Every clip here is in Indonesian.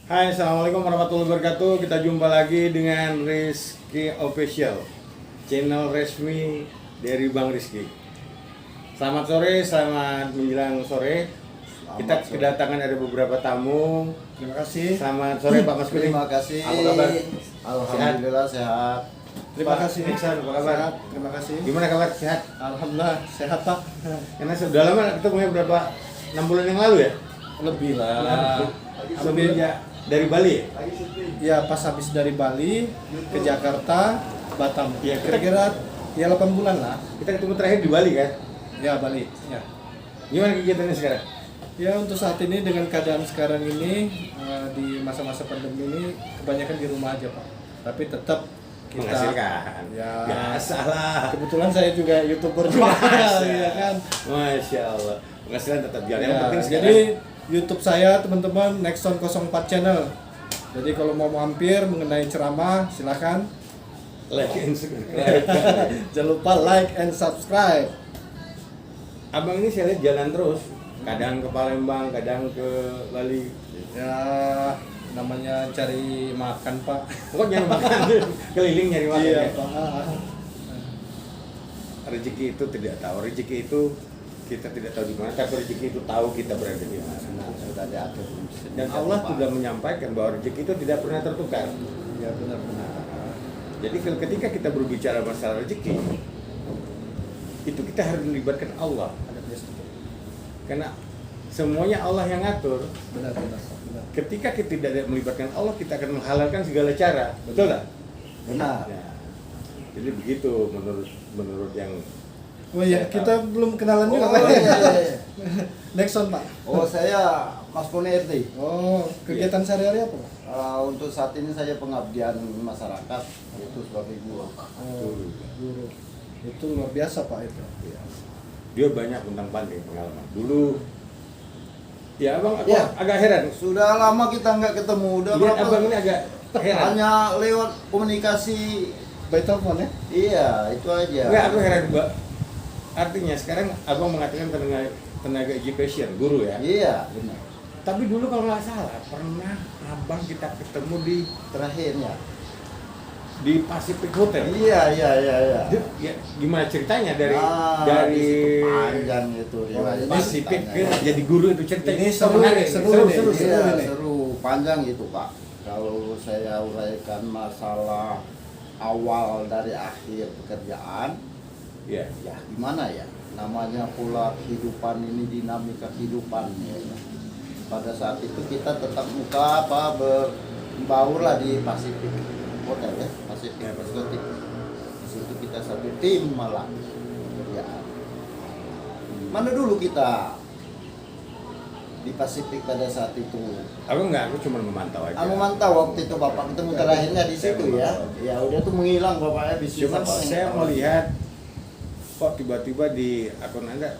Hai, assalamualaikum warahmatullahi wabarakatuh. Kita jumpa lagi dengan Rizky Official, channel resmi dari Bang Rizky. Selamat sore, selamat menjelang sore. Kita kedatangan ada beberapa tamu. Terima kasih. Selamat sore Pak Mas Kuning. Terima kasih. Apa kabar? Alhamdulillah sehat. Terima Pak kasih. Iksan, apa kabar? Sehat. Terima kasih. Gimana kabar? Sehat? Alhamdulillah sehat Pak. Karena sudah lama kita punya berapa? 6 bulan yang lalu ya? Lebih lah. Semenjak dari Bali ya? Ya pas habis dari Bali ke Jakarta, Batam. Ya, Kira-kira ya 8 bulan lah. Kita ketemu terakhir di Bali kan? Ya Bali. Ya. Gimana kegiatannya sekarang? Ya untuk saat ini dengan keadaan sekarang ini di masa-masa pandemi ini kebanyakan di rumah aja Pak. Tapi tetap kita Menghasilkan. Ya. Biasalah. Kebetulan saya juga YouTuber juga, ya kan. Masya Allah. Penghasilan tetap jalan. Yang Ya, penting sekarang. jadi YouTube saya teman-teman Nexon 04 channel. Jadi kalau mau mampir mengenai ceramah silakan. Like and subscribe. Jangan lupa like and subscribe. Abang ini saya lihat jalan terus. Kadang ke Palembang, kadang ke Bali. Ya namanya cari makan Pak. Pokoknya makan, keliling nyari makan. Iya Ya. Pak. Rezeki itu tidak tahu. Rezeki itu kita tidak tahu di mana. Tapi rezeki itu tahu kita berada di mana. Nah, sudah diatur. Dan Allah sudah menyampaikan bahwa rezeki itu tidak pernah tertukar. Ya benar-benar. Jadi ketika kita berbicara masalah rezeki, itu kita harus melibatkan Allah. Ada biasa. Karena semuanya Allah yang ngatur. Benar-benar. Ketika kita tidak melibatkan Allah, kita akan menghalalkan segala cara. Betul tak? Benar. Ya. Jadi begitu menurut yang Oh iya, saya kita belum kenalan juga Oh, Pak. iya, iya. Nexon Pak. Oh, saya Mas Kone RT. Oh, kegiatan sehari-hari apa Pak? Untuk saat ini saya pengabdian masyarakat itu sebagai guru. Oh, guru. Itu luar biasa Pak itu. Ya. dia banyak tentang pandai pengalaman. Dulu ya abang aku Ya. agak heran. Sudah lama kita nggak ketemu. Udah Lihat berapa? abang ini agak heran. Hanya lewat komunikasi. By telepon ya? Iya, itu aja. Enggak, aku heran Mbak. Artinya sekarang abang mengatakan tenaga education, guru ya. Iya, benar. Tapi dulu kalau nggak salah pernah abang kita ketemu Terakhirnya. di Pacific Hotel. Iya. Ya, gimana ceritanya dari di situ panjang itu. Oh, riwayat Pacific ke ceritanya. jadi guru itu ceritanya. Ini seru menarik. nih, seru nih. seru. Iya, ini. seru panjang itu Pak. Kalau saya uraikan masalah awal dari akhir pekerjaan, Ya. ya gimana ya? Namanya pola kehidupan ini, dinamika kehidupan ya. Pada saat itu kita tetap muka berbaur lah di Pacific Hotel ya, Pacific Ya, Exotic. Di situ kita satu tim malah pekerjaan. Mana dulu kita di Pasifik pada saat itu? Aku cuma memantau aja. Aku mantau waktu itu Bapak ketemu terakhirnya di situ ya. Ya udah tuh menghilang Bapaknya bisnis Cuma apa nih? saya melihat kok tiba-tiba di akun Anda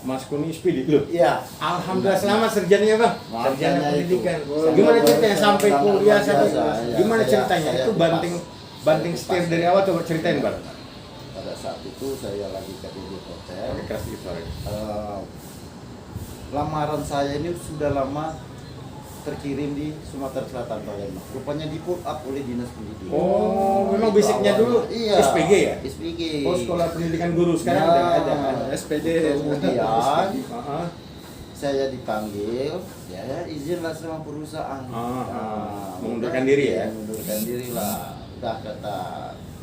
Mas Kuni Speedy loh. Iya. Alhamdulillah selamat sarjananya Bang. Sarjana Makanya pendidikan. itu. Gimana ceritanya sampai Sangat kuliah luar sampai biasa, ya. gimana Saya- ceritanya? saya Itu banting kupas. setir dari awal coba ceritain Bang. Pada saat itu saya lagi kerja di hotel. Oke, keras dikit suaranya. Lamaran saya ini sudah lama terkirim di Sumatera Selatan Palembang. Rupanya di pull up oleh dinas pendidikan. Oh, memang Itu basicnya awalnya. dulu Iya. SPG ya? SPG. Oh, sekolah pendidikan guru sekarang Nah, udah ada kan? SPD. Kemudian Heeh. saya dipanggil, ya izinlah sama perusahaan. Mengundurkan diri ya? Mengundurkan diri lah. Udah kata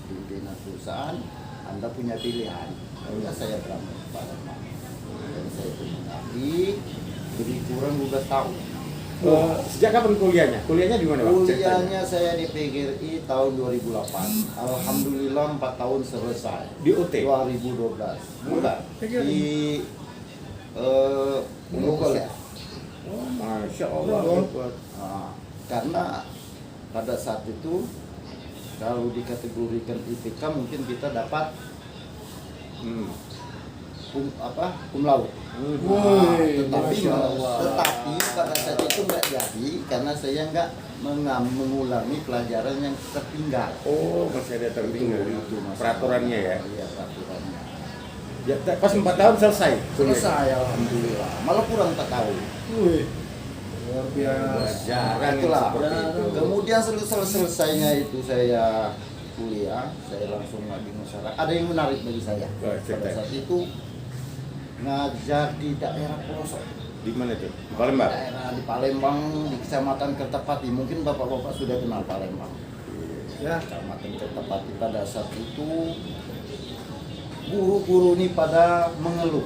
pimpinan perusahaan, Anda punya pilihan. Udah saya berangkat ke Palembang. Dan saya itu mengabdi, lebih kurang 12 tahun. Sejak kapan kuliahnya? Kuliahnya di mana Bang? Ceritanya. Kuliahnya saya di PGRI tahun 2008. Alhamdulillah 4 tahun selesai. Di UT? 2012. Bukan. PGRI. Di Indonesia. Oh, Masya Allah. Nah, karena pada saat itu kalau dikategorikan IPK mungkin kita dapat cum laude. Woi, Tetapi Masya Allah. pada saat itu nggak jadi karena saya nggak mengulangi pelajaran yang tertinggal. Oh, masih ada tertinggal Itu masalah. peraturannya ya. Iya, peraturannya. Ya, pas 4 tahun selesai. Selesai alhamdulillah. Malah kurang tak tahu. Wih. luar biasa. Jarang Itulah. seperti itu. Kemudian selesainya itu saya kuliah, saya langsung di masyarakat. Ada yang menarik bagi saya. Oh, Pada cerita. saat itu ngajar di daerah pelosok. Di mana itu? Di Palembang. Daerah di Palembang, di Kecamatan Kertapati. Mungkin bapak-bapak sudah kenal Palembang. Ya. Kecamatan Kertapati pada saat itu guru-guru ini pada mengeluh.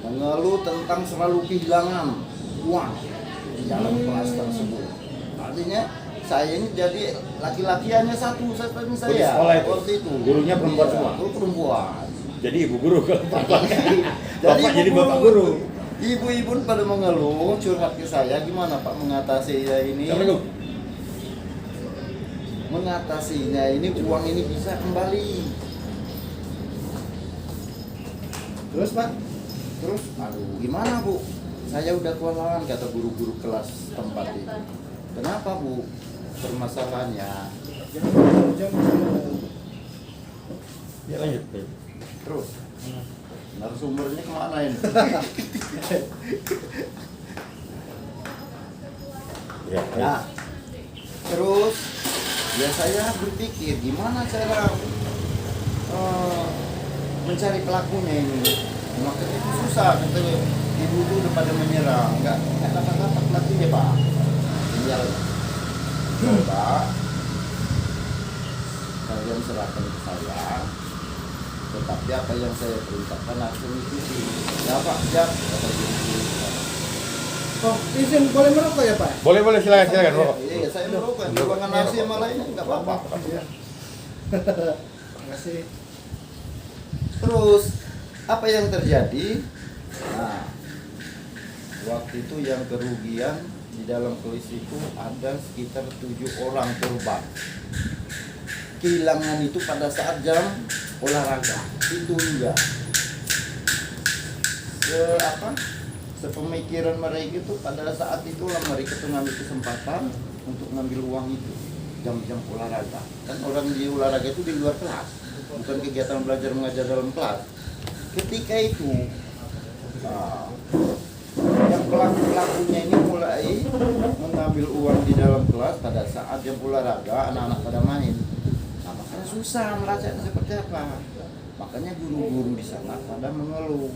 Mengeluh tentang selalu kehilangan uang di dalam kelas tersebut. Artinya saya ini jadi laki-laki hanya satu seperti Di saya. sekolah itu? Waktu itu. Gurunya perempuan Iya, semua? guru perempuan. Jadi ibu guru kalau bapak. Jadi Bapak jadi bapak guru. Ibu-ibu pada mengeluh, curhat ke saya, gimana Pak mengatasi ya ini? Assalamualaikum. Mengatasinya ini uang ini bisa kembali. Terus Pak? Terus, aduh gimana Bu? Saya udah kewalahan kata guru-guru kelas tempat itu. Kenapa Bu? Permasalahannya. Jangan. Ya lanjut. Terus, narasumbernya kemana ini? Ya. Nah, terus ya saya berpikir gimana cara mencari pelakunya ini. Makanya itu susah, kata ibu itu udah pada menyerah, nggak dapat pelakunya Pak. Tinggal coba kalian serahkan ke saya, tetapi apa yang saya perintahkan harus mengikuti. Ya Pak, ya kata guru. Oh, izin boleh merokok ya Pak? Boleh silakan Bapak. Iya, saya merokok. Di ruangan nasi sama lainnya nggak apa-apa. Iya. Terima kasih. Terus apa yang terjadi? Nah, waktu itu yang kerugian di dalam kelas itu ada sekitar 7 orang korban. Kehilangan itu pada saat jam olahraga. Itu dia. Sepemikiran mereka itu pada saat itulah mereka tuh ngambil kesempatan untuk ngambil uang itu jam-jam olahraga. Kan orang di olahraga itu di luar kelas, bukan kegiatan belajar mengajar dalam kelas. Ketika itu yang pelakunya ini mulai mengambil uang di dalam kelas pada saat jam olahraga, anak-anak pada main. Nah, makanya susah melacaknya seperti apa. Makanya guru-guru di sana pada mengeluh,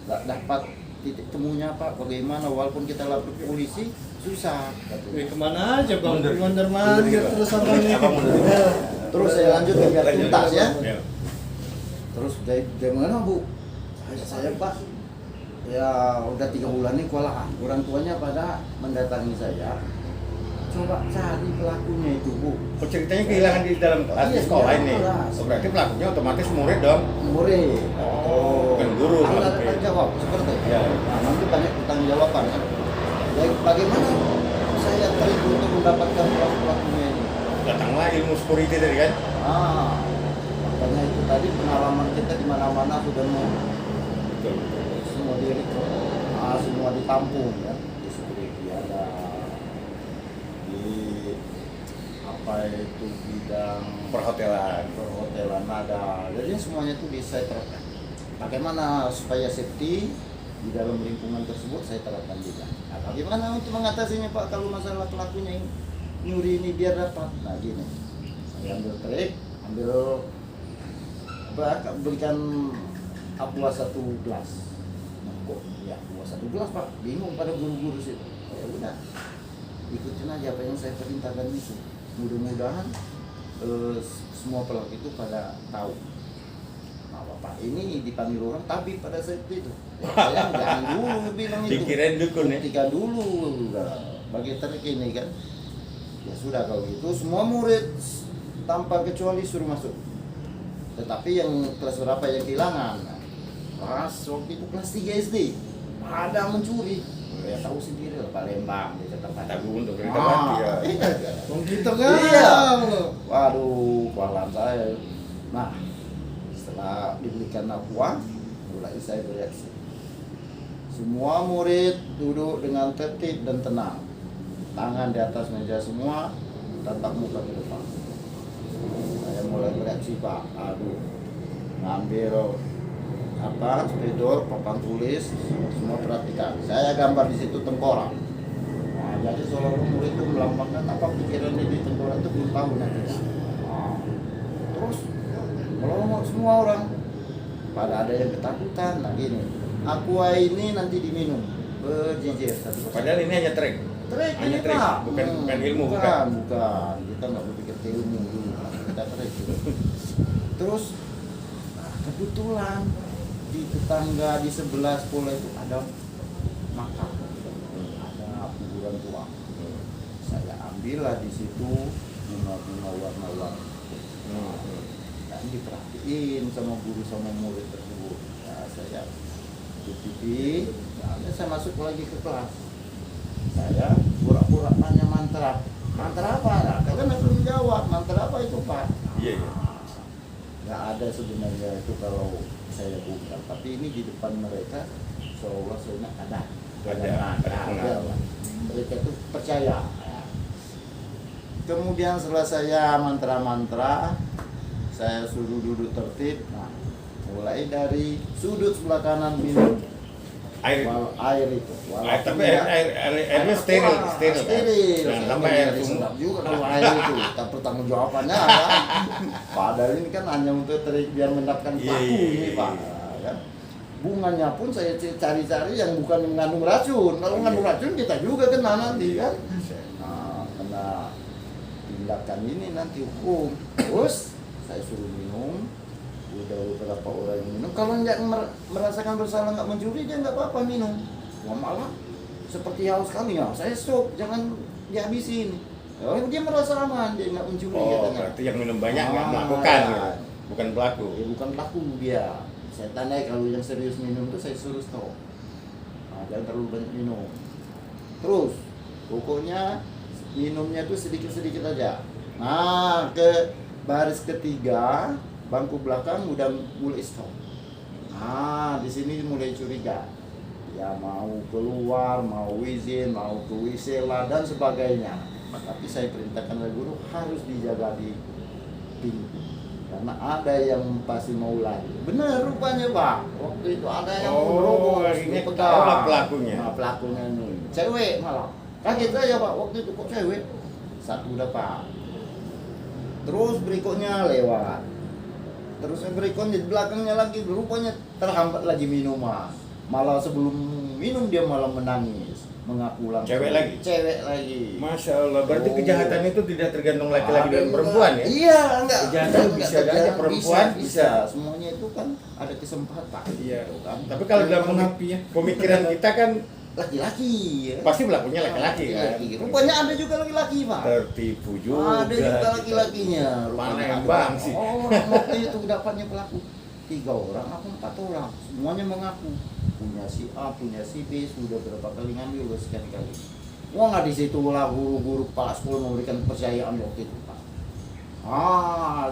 nggak dapat titik temunya Pak, bagaimana walaupun kita lapor ke polisi susah. Kemana aja Bang? Mundur. Mandir terus sama nih. Abang mundur. Terus saya lanjut ke biar Lanjut. tuntas ya. Ya. Terus dari mana Bu? Saya Pak, ya udah 3 bulan ini kewalahan. Orang tuanya pada mendatangi saya. Coba cari pelakunya itu Bu. Oh, ceritanya kehilangan di dalam kelas di Iya, sekolah di dalam ini. kelas. Oh, berarti pelakunya otomatis murid dong. Murid. Oh, bukan guru. Anda maksudnya. tanggung jawab seperti itu. Ya. Nah, nanti banyak pertanggung jawaban kan. Bagaimana saya trik untuk mendapatkan pelakunya ini? Datanglah ilmu security tadi kan. Makanya itu tadi pengalaman kita di mana-mana sudah mau Betul. semua semua ditampung ya. Di security ada di apa itu bidang perhotelan ada. Jadi semuanya itu bisa terapkan. Bagaimana supaya safety di dalam lingkungan tersebut saya terapkan juga. Nah, bagaimana untuk mengatasinya Pak kalau masalah pelakunya ini nyuri ini biar dapat? Nah gini, saya ambil trik, berikan aqua 1 gelas. Nah, kok ya aqua 1 gelas Pak? Bingung pada guru-guru sih. Ya udah, ikutin aja apa yang saya perintahkan itu. Mudah-mudahan semua pelaku itu pada tahu. Nah, Bapak ini dipanggil orang tapi pada saat itu saya jangan dulu bilang itu. Dikirain dukun ya. Buktikan dulu bagi trik ini kan. Ya sudah kalau gitu semua murid tanpa kecuali suruh masuk. Tetapi yang kelas berapa yang kehilangan? Kelas waktu itu kelas 3 SD ada mencuri. Ya tahu sendiri lah Palembang di tempat. Tabu untuk berita mati ya. Iya. Bang gitu kan? Iya. Waduh, kewalahan saya. Nah, setelah diberikan aqua, mulai saya bereaksi. Semua murid duduk dengan tertib dan tenang. Tangan di atas meja semua, tatap muka ke depan. Saya mulai bereaksi Pak. Aduh, ngambil spidol, papan tulis, semua perhatikan. Saya gambar di situ tengkorak. Nah, jadi seolah-olah murid itu melambangkan apa pikirannya di tengkorak itu belum tahu nanti. Nah, terus melongo semua orang. Pada ada yang ketakutan. Nah gini, aqua ini nanti diminum. Berjejer. Padahal ini hanya trik. Trik Hanya ini trik, Pak. bukan ilmu, bukan. Bukan. Kita nggak berpikir ke ilmu dulu. Kita trik. Terus kebetulan di tetangga di sebelah sekolah itu ada makam, ada kuburan tua. Saya ambillah di situ bunga-bunga warna-warni. Dan diperhatiin sama guru sama murid tersebut. Nah, saya TV, nah, saya masuk lagi ke kelas. Saya pura-pura tanya mantra. Mantra apa? Nah, kalian belum jawab. Mantra apa itu Pak? Iya, iya. Nggak ada sebenarnya itu kalau saya buka. Tapi ini di depan mereka seolah saya ada. Ada. Mereka itu percaya. Kemudian setelah saya mantra-mantra, saya suruh duduk tertib. Nah, mulai dari sudut sebelah kanan minum Air. air itu. Tapi airnya steril, steril. Jangan sampai air sedap juga kalau air itu. Tak pertanggungjawabannya kan. Padahal ini kan hanya untuk trik biar mendapatkan pelaku ini Pak. Kan? Bunganya pun saya cari-cari yang bukan mengandung racun. Kalau mengandung racun kita juga kena nanti kan. Nah, kena tindakan ini nanti hukum. Terus saya suruh minum. Udah beberapa orang yang minum. Kalau nggak merasakan bersalah nggak mencuri dia nggak apa-apa minum. Wah malah seperti haus kami ya. Saya stop, jangan dihabisin. Oh, dia merasa aman, dia nggak mencuri katanya. Berarti yang minum banyak nggak melakukan, gitu. Bukan pelaku. Ya, bukan pelaku dia. Saya tanya kalau yang serius minum itu saya suruh stop. Nah, jangan terlalu banyak minum. Terus pokoknya minumnya tuh sedikit-sedikit aja. Nah ke baris ketiga bangku belakang udah mulai stop. Nah di sini mulai curiga. Ya mau keluar, mau izin, mau ke WC lah dan sebagainya. Tapi saya perintahkan oleh guru harus dijaga di pintu. Karena ada yang pasti mau lari. Benar rupanya Pak. Waktu itu ada yang Oh, ini ketahuan pelakunya. Nah, pelakunya ini cewek malah. Kaget saya Pak. Waktu itu kok cewek. Satu udah Pak. Terus berikutnya lewat. Terus yang berikutnya di belakangnya lagi rupanya terhambat lagi minuman. Malah sebelum minum dia malah menangis, mengaku langsung. Cewek lagi? Cewek lagi. Masya Allah, berarti kejahatan itu tidak tergantung laki-laki dan perempuan ya? Iya, enggak. Kejahatan bisa aja perempuan, bisa. Semuanya itu kan ada kesempatan. Iya. Kan? Tapi kalau dalam Mengapi ya. pemikiran kita kan Laki-laki ya. pasti pelakunya laki-laki kan? Rupanya ada juga laki-laki Pak. Tertipu juga. Ada juga laki-lakinya. Palembang sih. Oh, waktu itu dapatnya pelaku 3 orang atau 4 orang. Semuanya mengaku punya si A, punya si B, sudah berapa kali ngambil, udah sekian kali. Wah nggak di situ lah guru-guru kepala sekolah memberikan kepercayaan waktu itu Pak.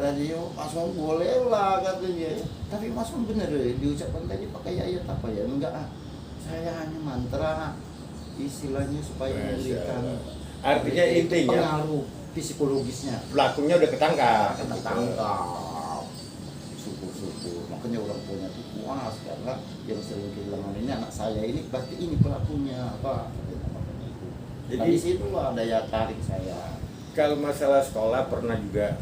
Tadi Mas Om boleh lah katanya. Tapi Mas Om bener ya, diucapkan tadi pakai ayat apa ya? Enggak, saya hanya mantra istilahnya supaya memberikan Artinya intinya pengaruh psikologisnya. pelakunya udah ketangkap. Syukur-syukur. Makanya orang punya tuh puas karena yang sering kehilangan ini anak saya ini berarti ini pelakunya apa? Jadi di situ lah daya tarik saya. Kalau masalah sekolah pernah juga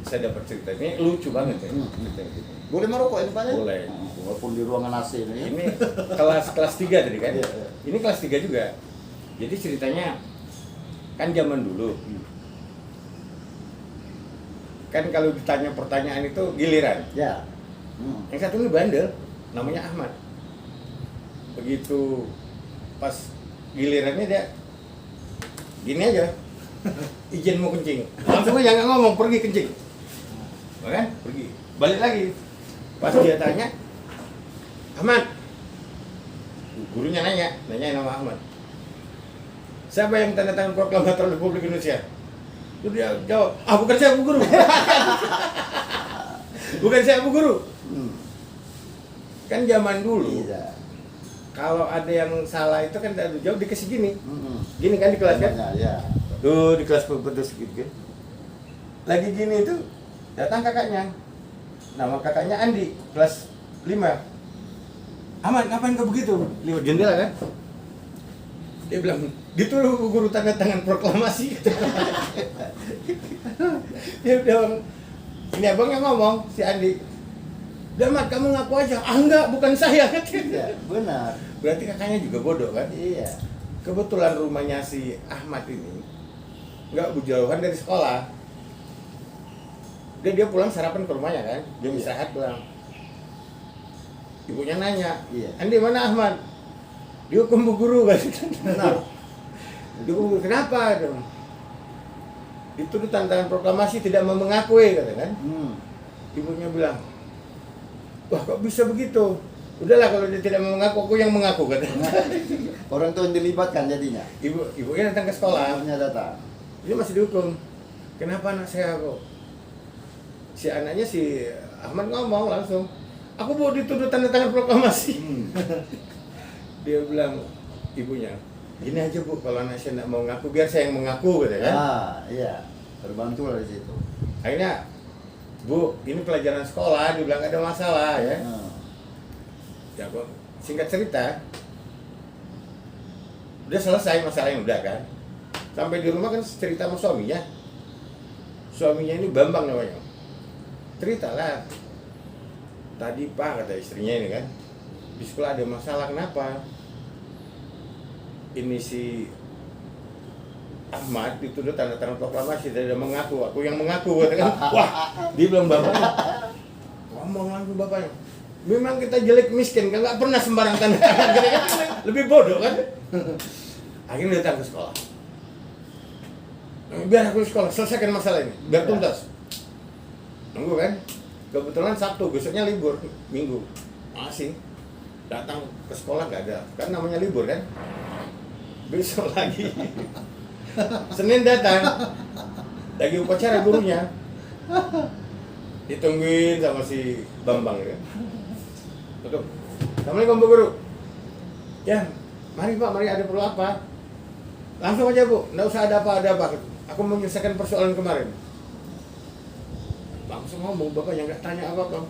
saya dapat cerita ini lucu banget ya. Cerita gitu. Boleh merokok ini Pak? Boleh. Walaupun di ruangan AC ini. Ini kelas 3 tadi kan? Iya, iya. Ini kelas 3 juga. Jadi ceritanya kan zaman dulu. Kan kalau ditanya pertanyaan itu giliran. Ya. Yang satu ini bandel, namanya Ahmad. Begitu pas gilirannya dia gini aja, izin mau kencing, langsung aja nggak ngomong, pergi kencing, kan? Pergi, balik lagi. Pas dia tanya, Ahmad, gurunya nanyain nama Ahmad. Siapa yang tanda tangan proklamator Republik Indonesia? Terus dia jawab, bukan saya Bu Guru. Bukan saya Bu Guru. Kan zaman dulu, Iya. kalau ada yang salah itu kan jawab dikasih gini. Gini kan di kelas kan? Ya. Tuh di kelas pepetus gitu kan. Lagi gini itu datang kakaknya. Nama kakaknya Andi, kelas 5. Ahmad, ngapain kau begitu? Lewat jendela kan? Dia bilang, gitu lu guru tanda tangan proklamasi. Dia bilang, ini abang yang ngomong, si Andi. Udah Mat, kamu ngaku aja. Ah enggak, bukan saya. Iya, benar. Berarti kakaknya juga bodoh kan? Iya. Kebetulan rumahnya si Ahmad ini nggak jauhan dari sekolah. Dia pulang sarapan ke rumahnya kan? Dia Iya. istirahat pulang. Ibunya nanya, Iya. Andi mana Ahmad? Dihukum bu guru kan? Benar. Dihukum guru, kenapa? Itu tantangan proklamasi tidak mau mengakui kata kan? Ibunya bilang, wah kok bisa begitu? Udahlah kalau dia tidak mau mengaku, aku yang mengaku kata. Orang tuh yang dilibatkan jadinya. Ibunya datang ke sekolah, Ibunya datang. dia masih dihukum. Kenapa anak saya kok? Si anaknya si Ahmad ngomong langsung, aku mau dituduh tanda tangan proklamasi. Dia bilang ibunya, gini aja bu, kalau anak saya tidak mau ngaku, biar saya yang mengaku gitu kan. Iya. Terbantu lah di situ. Akhirnya, bu, ini pelajaran sekolah, dia bilang gak ada masalah ya. Ya kok, singkat cerita, udah selesai masalahnya udah kan. Sampai di rumah kan cerita sama suaminya. Suaminya ini Bambang namanya. Ceritalah. Tadi Pak kata istrinya ini kan, di sekolah ada masalah, kenapa? Ini si Ahmad dituduh tanda tangan proklamasi, tidak mengaku, aku yang mengaku kata kan. Wah, dia bilang bapaknya. Ngomong langsung bapaknya. Memang kita jelek miskin, kan nggak pernah sembarang tanda tangan, kan? Lebih bodoh kan? Akhirnya datang ke sekolah. Biar aku di sekolah, selesaikan masalah ini, biar tuntas. Nunggu kan? Kebetulan Sabtu, besoknya libur, Minggu. Masih datang ke sekolah nggak ada, kan namanya libur kan? Besok lagi. Senin datang, lagi upacara gurunya. Ditungguin sama si Bambang ya. Betul. Assalamualaikum Bu Guru. Ya, mari Pak, mari ada perlu apa? Langsung aja Bu, nggak usah ada apa-apa. Aku menyelesaikan persoalan kemarin. Langsung ngomong, bapaknya nggak tanya apa-apa.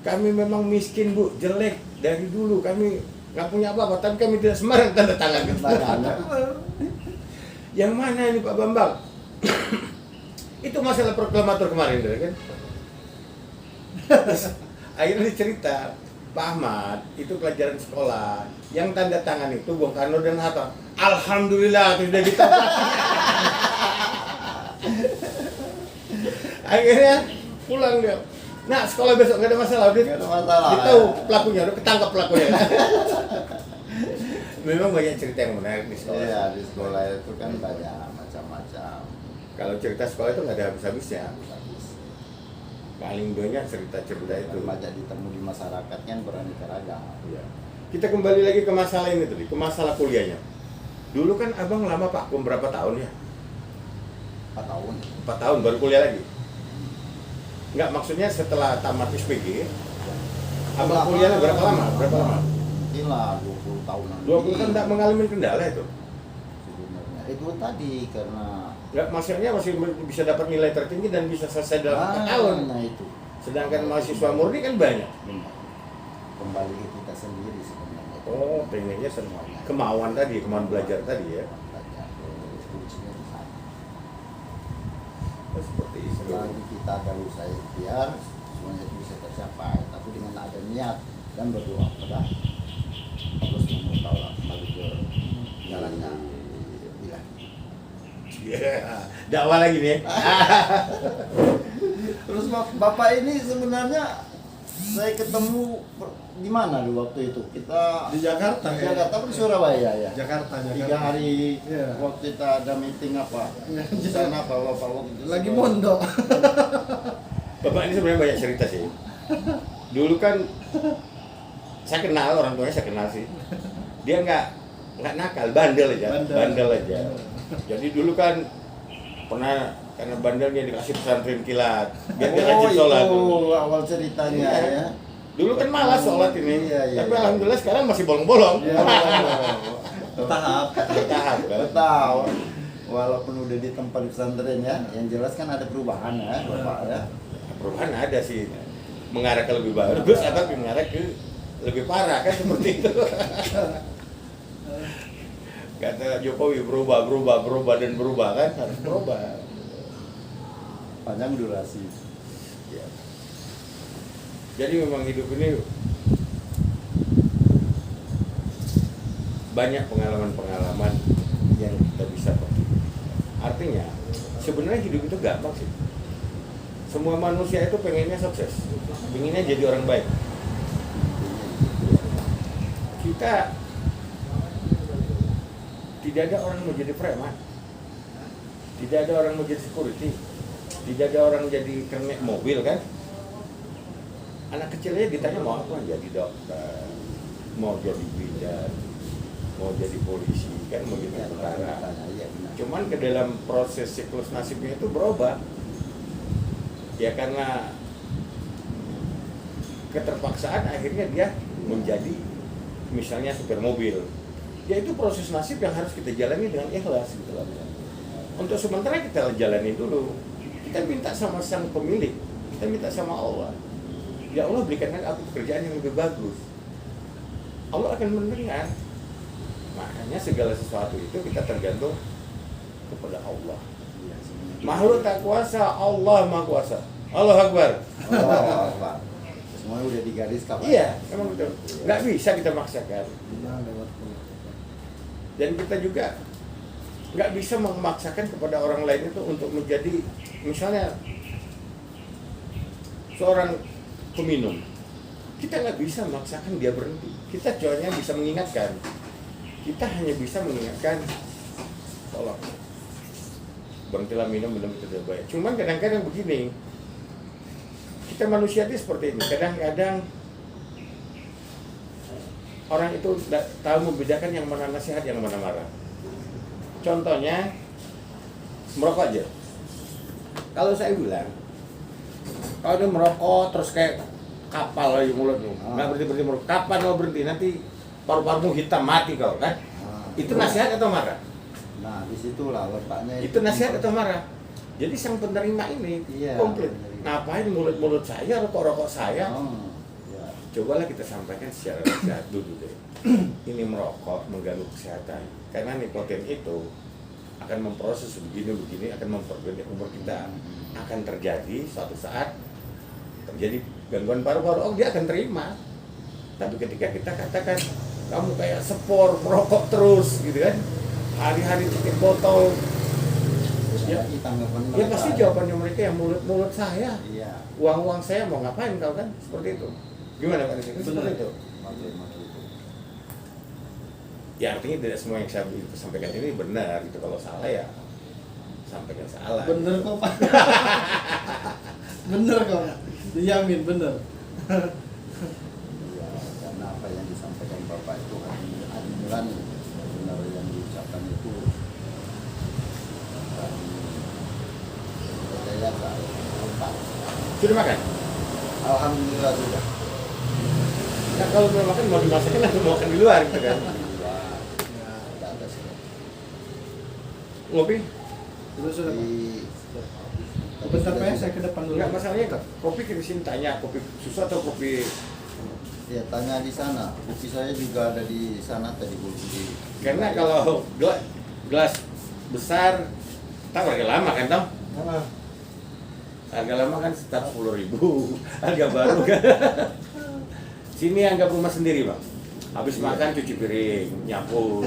Kami memang miskin Bu, jelek dari dulu. Kami nggak punya apa-apa, tapi kami tidak sembarang tanda tangan. Yang mana ini Pak Bambang? Itu masalah proklamator kemarin kan? Akhirnya dicerita, Pak Ahmad, itu pelajaran sekolah. Yang tanda tangan itu Bung Karno dan Hatta. Alhamdulillah, sudah ditangkap. Akhirnya pulang dia. Nah, sekolah besok nggak ada masalah. Nggak ada masalah. Dia tahu pelakunya, udah ketangkap pelakunya. Memang banyak cerita yang menarik di sekolah. Iya, di sekolah itu kan banyak macam-macam. Kalau cerita sekolah itu nggak ada habis-habisnya. Bagus. Paling banyak cerita-cerita itu. Banyak ditemu di masyarakat kan beraneka ragam. Iya. Kita kembali lagi ke masalah ini tadi, ke masalah kuliahnya. Dulu kan abang lama vakum berapa tahun ya? 4 tahun. 4 tahun baru kuliah lagi. Enggak, maksudnya setelah tamat SPG, abang kuliahnya berapa lama? Berapa lama? Inilah 20 tahunan. 20 kan enggak mengalami kendala itu. Sebenarnya itu tadi karena Enggak, maksudnya masih bisa dapat nilai tertinggi dan bisa selesai dalam 4 tahun. Nah itu. Sedangkan mahasiswa murni kan banyak. Benar. Kembali ke kita sendiri sebenarnya. Oh, pengennya semuanya. Kemauan tadi, kemauan belajar tadi ya. Belajar. Kuncinya di sana. Oh, seperti itu. Selagi kita ada usaha ikhtiar, semuanya itu bisa tercapai. Tapi dengan ada niat dan berdoa kepada Allah Subhanahu wa taala kembali ke jalannya. Iya. Yeah. Dakwah lagi nih. Terus Bapak ini sebenarnya saya ketemu di mana di waktu itu? Kita Di Jakarta di ya? Jakarta apa di Surabaya ya? Jakarta. 3 hari Iya. waktu kita ada meeting apa? Iya. Di sana apa Bapak waktu itu? Lagi mondok. Bapak ini sebenarnya banyak cerita sih. Dulu kan saya kenal orang tuanya, saya kenal sih. Dia nggak nakal, bandel aja, bandel aja. Jadi dulu kan pernah karena bandel dia dikasih pesantren kilat, biar dia rajin sholat. Itu awal ceritanya Iya. ya. Dulu kan malas sholat ini, Iya, iya, tapi iya. alhamdulillah sekarang masih bolong-bolong. Iya, Tahap. Bertahap kan. Tahu. Walaupun udah di tempat pesantren ya, yang jelas kan ada perubahan ya, Bapak ya. Perubahan ada sih. mengarah ke lebih bagus atau mengarah ke lebih parah kan seperti itu. Kata Jokowi berubah dan berubah kan harus berubah. Panjang durasi. Ya. Jadi memang hidup ini banyak pengalaman-pengalaman yang kita bisa petik. Artinya sebenarnya hidup itu gampang sih. Semua manusia itu pengennya sukses, pengennya jadi orang baik. Kita tidak ada orang mau jadi preman, tidak ada orang mau jadi security, tidak ada orang jadi kernet mobil kan. Anak kecilnya ditanya mau apa, jadi dokter, mau jadi bidan, mau jadi polisi kan, mau jadi tentara. Cuman ke dalam proses siklus nasibnya itu berubah ya, karena keterpaksaan akhirnya dia menjadi misalnya supir mobil. Ya itu proses nasib yang harus kita jalani dengan ikhlas gitu loh. Untuk sementara kita jalani dulu. Kita minta sama sang pemilik, kita minta sama Allah. Ya Allah, berikanlah aku pekerjaan yang lebih bagus. Allah akan mendengar. Makanya segala sesuatu itu kita tergantung kepada Allah. Makhluk tak kuasa, Allah Maha Kuasa. Allah Akbar. Allah Akbar. Semuanya udah digaris kapan? Iya, memang betul. Nggak bisa kita maksakan. Dan kita juga nggak bisa memaksakan kepada orang lain itu untuk menjadi, misalnya seorang peminum, kita nggak bisa memaksakan dia berhenti. Kita hanya bisa mengingatkan. Kita hanya bisa mengingatkan, tolong berhentilah minum itu tidak baik. Cuman kadang-kadang begini, kita manusia itu seperti ini. Kadang-kadang orang itu tidak tahu membedakan yang mana nasihat, yang mana marah. Contohnya merokok aja. Kalau saya bilang, kalau dia merokok terus kayak kapal lagi mulutnya, nggak berhenti merokok. Kapan mau berhenti? Nanti paru-parumu hitam, mati kau kan? Itu nasihat atau marah? Nah, disitulah letaknya. Itu nasihat atau marah? Jadi sang penerima ini komplit. Ngapain mulut-mulut saya, rokok-rokok saya? Ya. Cobalah kita sampaikan secara nasihat dulu deh. Ini merokok mengganggu kesehatan. Karena nikotin itu akan memproses begini-begini, akan memperpendek umur kita. Akan terjadi suatu saat terjadi gangguan paru-paru, oh dia akan terima. Tapi ketika kita katakan kamu kayak sepor, merokok terus gitu kan, hari-hari cuci botol, ya pasti jawabannya mereka yang mulut-mulut saya, uang-uang saya mau ngapain kau kan, seperti itu. Gimana Pak Nisi? Seperti itu. Ya artinya tidak semua yang saya sampaikan ini benar gitu. Kalau salah ya sampaikan salah. Bener kok Pak. Bener kok. Dijamin bener. Ya, karena apa yang disampaikan Bapak itu hati nurani, benar yang diucapkan itu. Saya tak. Sudah makan? Alhamdulillah sudah. Nah kalau belum makan mau dimasakin atau mau makan di luar gitu kan? Ngopi? Sudah Pak. Bentar Pak ya, saya ke depan dulu. Enggak, masalahnya kopi kita sini tanya, kopi susu atau kopi? Ya tanya di sana. Kopi saya juga ada di sana tadi Bu. Karena kalau gelas besar, tak harga lama kan toh? Harga lama kan sekitar 10.000, harga baru kan. Sini anggap rumah sendiri Bang. Habis makan cuci piring, nyapu.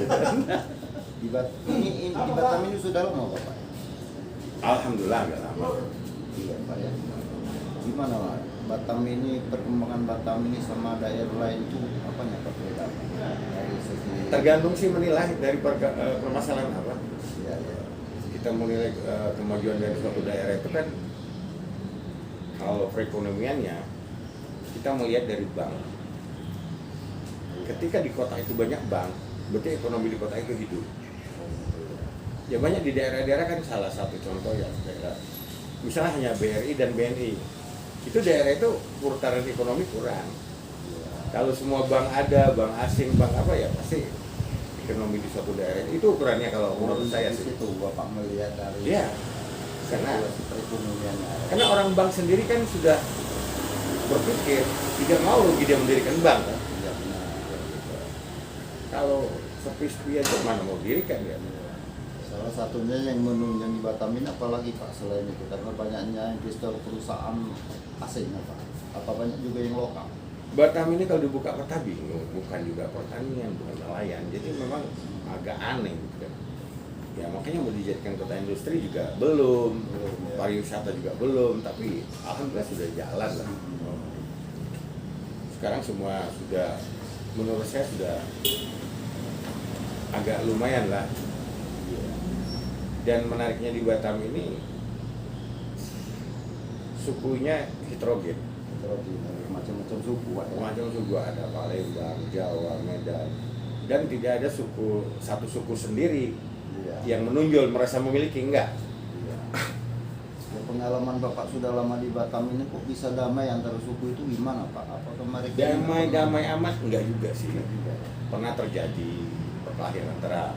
Di Batam ini sudah lama Bapak? Alhamdulillah agak lama. Iya Pak ya. Gimana Pak? Batam ini, perkembangan Batam ini sama daerah lain itu apanya Pak beda? Dari segi Tergantung sih menilai dari permasalahan apa. ya. Kita menilai kemajuan dari suatu daerah itu kan, kalau perekonomiannya kita melihat dari bank. Ketika di kota itu banyak bank, berarti ekonomi di kota itu hidup. Ya banyak di daerah-daerah kan, salah satu contoh ya daerah, misalnya hanya BRI dan BNI, itu daerah itu putaran ekonomi kurang. Kalau semua bank ada, bank asing, bank apa ya, pasti ekonomi di suatu daerah itu ukurannya kalau menurut saya sih. Itu Bapak melihat dari Iya, karena perekonomiannya. orang bank sendiri kan sudah berpikir tidak mau rugi dia mendirikan bank kan. Iya benar. Kalau sepi-sepi aja mana mau dirikan ya. Salah satunya yang menunjang di Batam ini apalagi Pak selain itu karena banyaknya investor perusahaan asing Pak. Apa banyak juga yang lokal? Batam ini kalau dibuka kota bingung, bukan juga pertanian, bukan nelayan, jadi memang agak aneh gitu kan. Ya makanya mau dijadikan kota industri juga belum, Ya. pariwisata juga belum, tapi alhamdulillah sudah jalan lah. Sekarang semua sudah, menurut saya sudah agak lumayan lah. Dan menariknya di Batam ini sukunya heterogen. Macam-macam suku Pak. Ya. Macam suku ada Palembang, Jawa, Medan, dan tidak ada satu suku sendiri Iya. yang menonjol merasa memiliki, enggak. Iya. Ya, pengalaman Bapak sudah lama di Batam ini kok bisa damai antara suku itu gimana Pak? Apakah mereka Damai amat enggak juga sih. Iya. Pernah terjadi perkelahian antara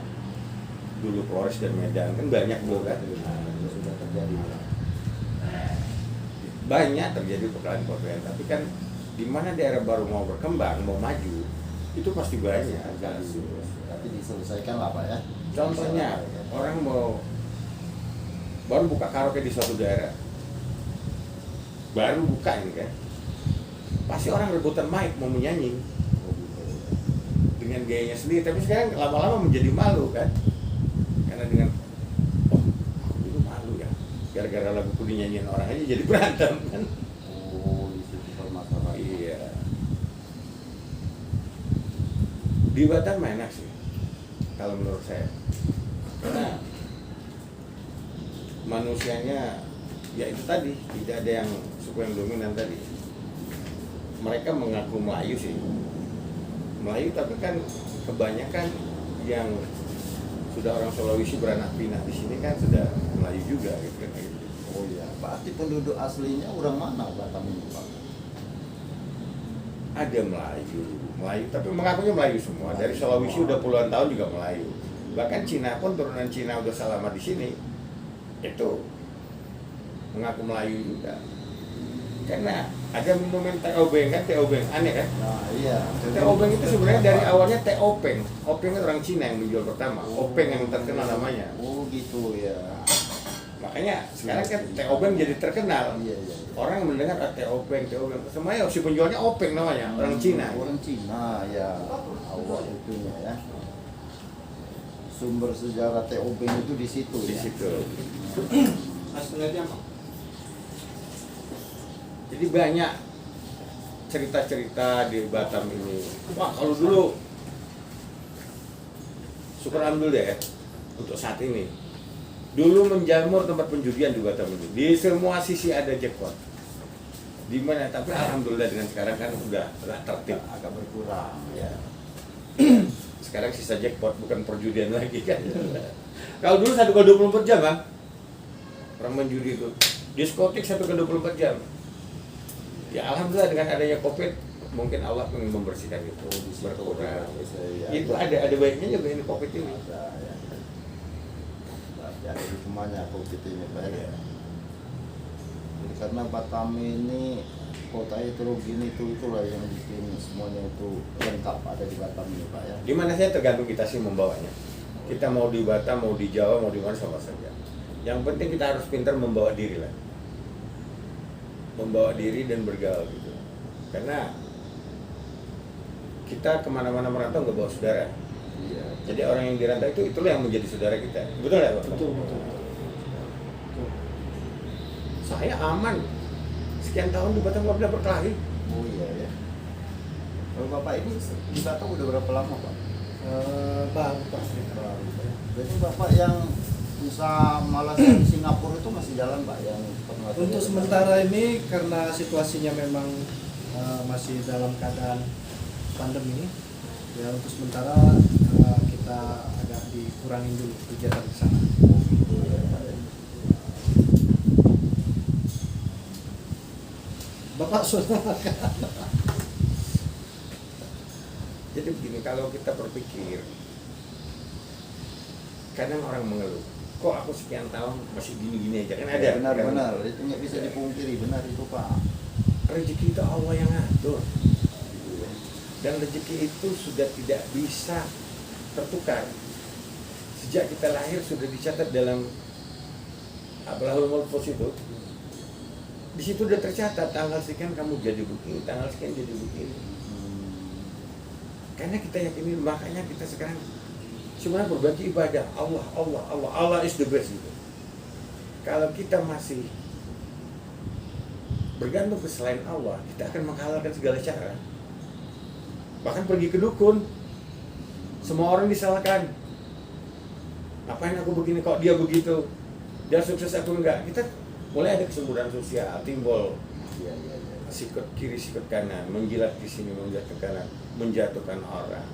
dulu Flores dan Medan, kan banyak dulu kan. Nah, sudah terjadi. Banyak terjadi perkelahian, tapi kan di mana daerah baru mau berkembang, mau maju, itu pasti banyak kasus. Tapi diselesaikan lah Pak ya. Contohnya orang mau baru buka karaoke di suatu daerah, baru buka ini kan, pasti orang rebutan mic mau menyanyi dengan gayanya sendiri. Tapi sekarang lama-lama menjadi malu kan, karena dengan oh aku itu malu ya, gara-gara laguku dinyanyiin orang aja jadi berantem kan. Oh, di situ permasalahan. Iya. Di Batam enak sih, kalau menurut saya, karena manusianya ya itu tadi tidak ada yang suku yang dominan tadi. Mereka mengaku Melayu sih, Melayu, tapi kan kebanyakan yang sudah orang Sulawesi beranak pinak di sini kan sudah Melayu juga gitu kan. Oh iya, berarti penduduk aslinya orang mana Batam ini Pak? Ada Melayu, tapi mengakunya Melayu semua. Dari Sulawesi udah puluhan tahun juga Melayu. Bahkan Cina pun, turunan Cina udah lama di sini, itu mengaku Melayu juga. Karena ada monumen teh obeng kan, teh obeng aneh kan? Nah iya. Teh obeng itu sebenarnya dari awalnya teh openg. Openg itu orang Cina yang menjual pertama. Openg yang terkenal namanya. Oh gitu ya. Makanya sekarang kan teh obeng jadi terkenal. Iya iya. Orang mendengar teh obeng. Semuanya si penjualnya openg namanya, orang Cina. Orang Cina ya. Allah itunya ya. Sumber sejarah teh obeng itu di situ Di ya. situ. setengah jam. Jadi banyak cerita-cerita di Batam ini. Wah kalau dulu, syukur ambil deh ya, untuk saat ini. Dulu menjamur tempat penjudian di Batam ini. Di semua sisi ada jackpot. Di mana? Tapi alhamdulillah dengan sekarang kan udah tertib. Agak berkurang ya. Sekarang sisa jackpot, bukan perjudian lagi kan. Kalau dulu 1x24 jam kan, orang menjudi itu. Diskotik 1x24 jam. Ya alhamdulillah dengan adanya COVID, mungkin Allah ingin membersihkan itu, berkurang. Itu ada baiknya juga ini COVID ini. Ada ya. Jadi semuanya COVID ini Pak ya. Jadi karena Batam ini kota heterogen itulah yang bikin semuanya itu lengkap ada di Batam ini Pak ya. Di mana saya tergantung kita sih membawanya. Kita mau di Batam, mau di Jawa, mau di mana sama saja. Yang penting kita harus pintar membawa diri lah. Membawa diri dan bergaul gitu. Karena kita kemana-mana merantau nggak bawa saudara. Iya. Jadi orang yang dirantau itu itulah yang menjadi saudara kita. Betul nggak Pak? Betul. Saya aman. Sekian tahun di Batam nggak pernah berkelahi. Oh iya ya. Kalau Bapak ini di Batam udah berapa lama Pak? Baru pasti. Jadi Bapak yang usaha Malaysia di Singapura itu masih jalan Pak yang pernah Untuk sementara ini karena situasinya memang masih dalam keadaan pandemi, ya untuk sementara kita agak dikurangin dulu kegiatan ke sana. Oh gitu ya Pak ya. Bapak sudah Jadi begini, kalau kita berpikir, kadang orang mengeluh, kok aku sekian tahun masih gini-gini aja kan ada. Benar-benar itu nggak bisa dipungkiri, benar itu Pak. rezeki itu Allah yang ngatur. Dan rezeki itu sudah tidak bisa tertukar. Sejak kita lahir sudah dicatat dalam Ablahul Mahfuz itu. Di situ udah tercatat tanggal sekian kamu jadi begini, tanggal sekian jadi begini. Karena kita yakini, makanya kita sekarang sebenarnya berbagi ibadah Allah is the best gitu. Kalau kita masih bergantung ke selain Allah, kita akan menghalalkan segala cara. Bahkan pergi ke dukun, semua orang disalahkan. Ngapain aku begini kok dia begitu? Dia sukses aku enggak. Kita mulai ada kesemburan sosial, timbul sikut kiri sikut kanan, menjilat di sini, menjilat ke kanan, menjatuhkan orang.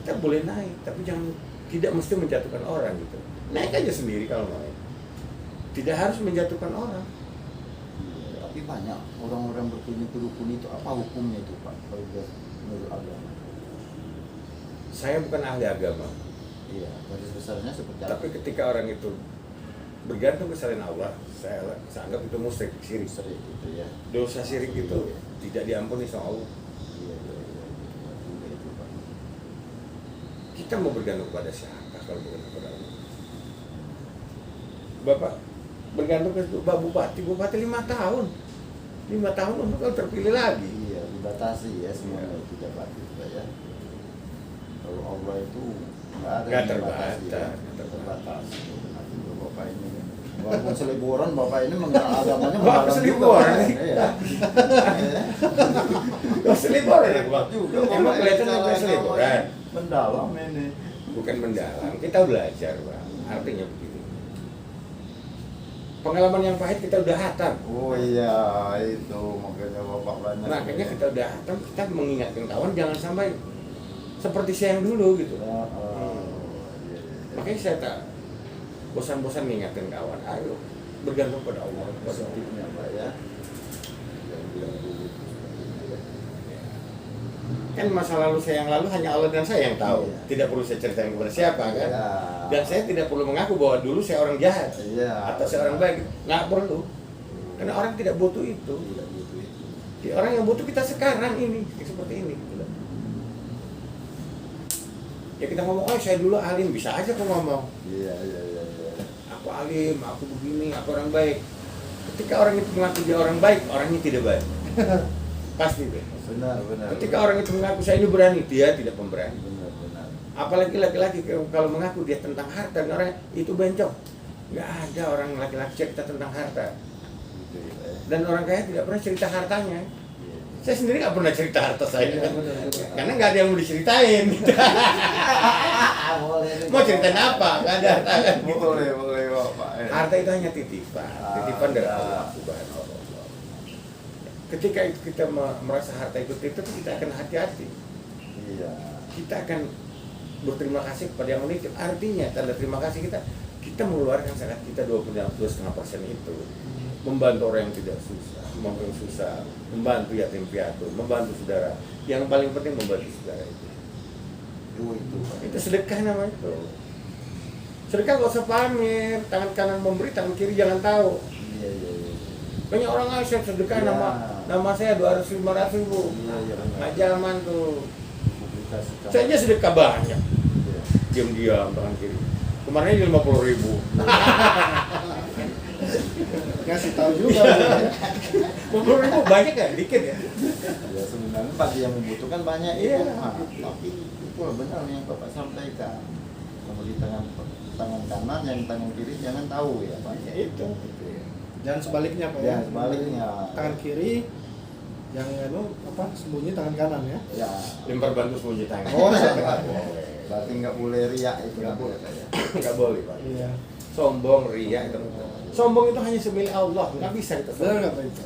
Kita boleh naik, tapi jangan, tidak mesti menjatuhkan orang gitu. Naik aja sendiri kalau naik. Tidak harus menjatuhkan orang. Tapi banyak orang-orang berkunjung ke dukun itu, apa hukumnya itu Pak? Kalau menurut agama? Saya bukan ahli agama. Iya, garis besarnya seperti apa? Tapi ketika orang itu bergantung ke selain Allah, saya anggap itu musyrik, syirik. Sering gitu ya. Dosa syirik itu tidak diampuni sama Allah. Iya. Juga itu Pak. Kita mau bergantung kepada siapa kalau bukan kepada Allah? Bapak bergantung ke Pak Bupati 5 tahun. 5 tahun untuk kalau terpilih lagi. Iya, dibatasi ya semuanya itu dapat itu Pak ya. Kalau Allah itu nggak ada Nggak yang terbatas. dibatasi, ya. Terbatas. Nanti Bapak ini, walaupun seliburan, Bapak ini mengenal agamanya Bapak mendalam seliburan. juga. Iya. Oh, seliburan ya, Pak? Juga. Emang Bapak kelihatan ini sampai cara seliburan? agamanya mendalam ini. Bukan mendalam, kita belajar, Pak. Artinya begini. Pengalaman yang pahit kita udah hatam. Oh iya, itu makanya Bapak banyak. Makanya kita udah hatam, kita mengingatkan kawan jangan sampai seperti saya yang dulu gitu. Ya, iya. Makanya saya tak bosan-bosan mengingatkan kawan, ayo bergantung pada Allah. Positifnya Pak ya. Yang bilang dulu itu seperti itu ya. Kan masa lalu saya yang lalu hanya Allah dan saya yang tahu. Iya. Tidak perlu saya ceritain kepada siapa kan. Iya. Dan saya tidak perlu mengaku bahwa dulu saya orang jahat Iya. atau saya orang baik. Nggak perlu. Karena orang tidak butuh itu. Tidak gitu itu. Orang yang butuh kita sekarang ini seperti ini. Ya kita ngomong, oh saya dulu alim, bisa aja kok ngomong. Iya. Aku alim, aku begini, aku orang baik. Ketika orang itu mengaku dia orang baik, orangnya tidak baik. Pasti deh. Benar. Ketika orang itu mengaku saya ini berani, dia tidak pemberani. Benar. Apalagi laki-laki kalau mengaku dia tentang harta, dan orang itu bencong. Nggak ada orang laki-laki cerita tentang harta. Gitu ya. Dan orang kaya tidak pernah cerita hartanya. Iya. Saya sendiri nggak pernah cerita harta saya. Iya, benar. Karena nggak ada yang mau diceritain. Mau ceritain apa? Nggak ada harta kan. Gitu. Boleh Bapak. Ya. Harta itu hanya titipan dari Allah Subhanahu wa Ta'ala. Ketika itu kita merasa harta itu titip, kita akan hati-hati. Iya. Kita akan berterima kasih kepada yang menitip. Artinya tanda terima kasih kita mengeluarkan zakat kita 2,5% itu, membantu orang yang tidak susah, membantu yatim piatu, membantu saudara. Yang paling penting membantu saudara itu. Itu Pak. Itu sedekah namanya itu. Sedekah gak usah pamer, tangan kanan memberi, tangan kiri jangan tahu. Iya. Banyak orang saya sedekah Iya. nama saya 200-500 ribu. Iya. Nggak zaman tuh. Publikasikan. Saya aja sedekah banyak. Iya. Diam-diam tangan kiri. Kemarin 50 ribu. Ngasih tahu juga. Ya. 50 ribu banyak ya? Dikit ya? Ya sebenarnya bagi yang membutuhkan banyak Iya. itu, tapi itu benar yang Bapak sampaikan. Kalau di tangan kanan, yang tangan kiri jangan tahu ya Pak. Ya, itu. Jangan sebaliknya Pak. Ya sebaliknya. Tangan kiri yang sembunyi tangan kanan ya. Ya. Lempar bantu sembunyi tangan. Oh, nggak boleh. Berarti nggak boleh riak itu Nggak nanti boleh. ya, Pak, ya. Nggak boleh Pak. Iya. Sombong, ria itu. Sombong itu hanya semilik Allah. Nggak bisa kita Benar sombong. nggak Pak itu?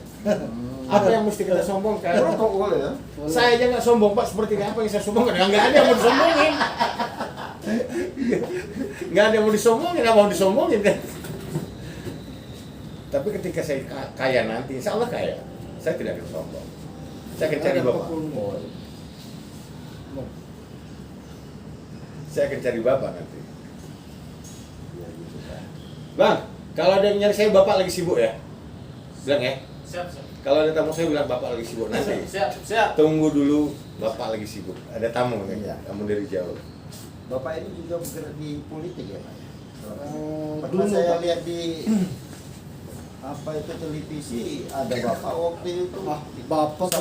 Apa yang mesti kita sombongkan? Kok boleh ya? Saya aja nggak sombong Pak, seperti apa yang saya sombongkan? Nggak ada yang mau disombongin. Nggak ada yang mau disombongin, apa mau disombongin kan? Tapi ketika saya kaya nanti, insya Allah kaya, saya tidak akan sombong. Saya akan cari bapak. Oh, Saya akan cari bapak nanti. iya gitu Pak. Bang, kalau ada yang nyari saya, bapak lagi sibuk ya? Bilang ya. Siap. Kalau ada tamu saya bilang Bapak lagi sibuk nanti. Siap. Tunggu dulu, Bapak lagi sibuk. Ada tamu nih, Iya. tamu dari jauh. Bapak ini juga bergerak di politik ya Pak? Pernah Dulu, saya Pak. lihat di apa itu televisi ada Bapak waktu itu. Bapak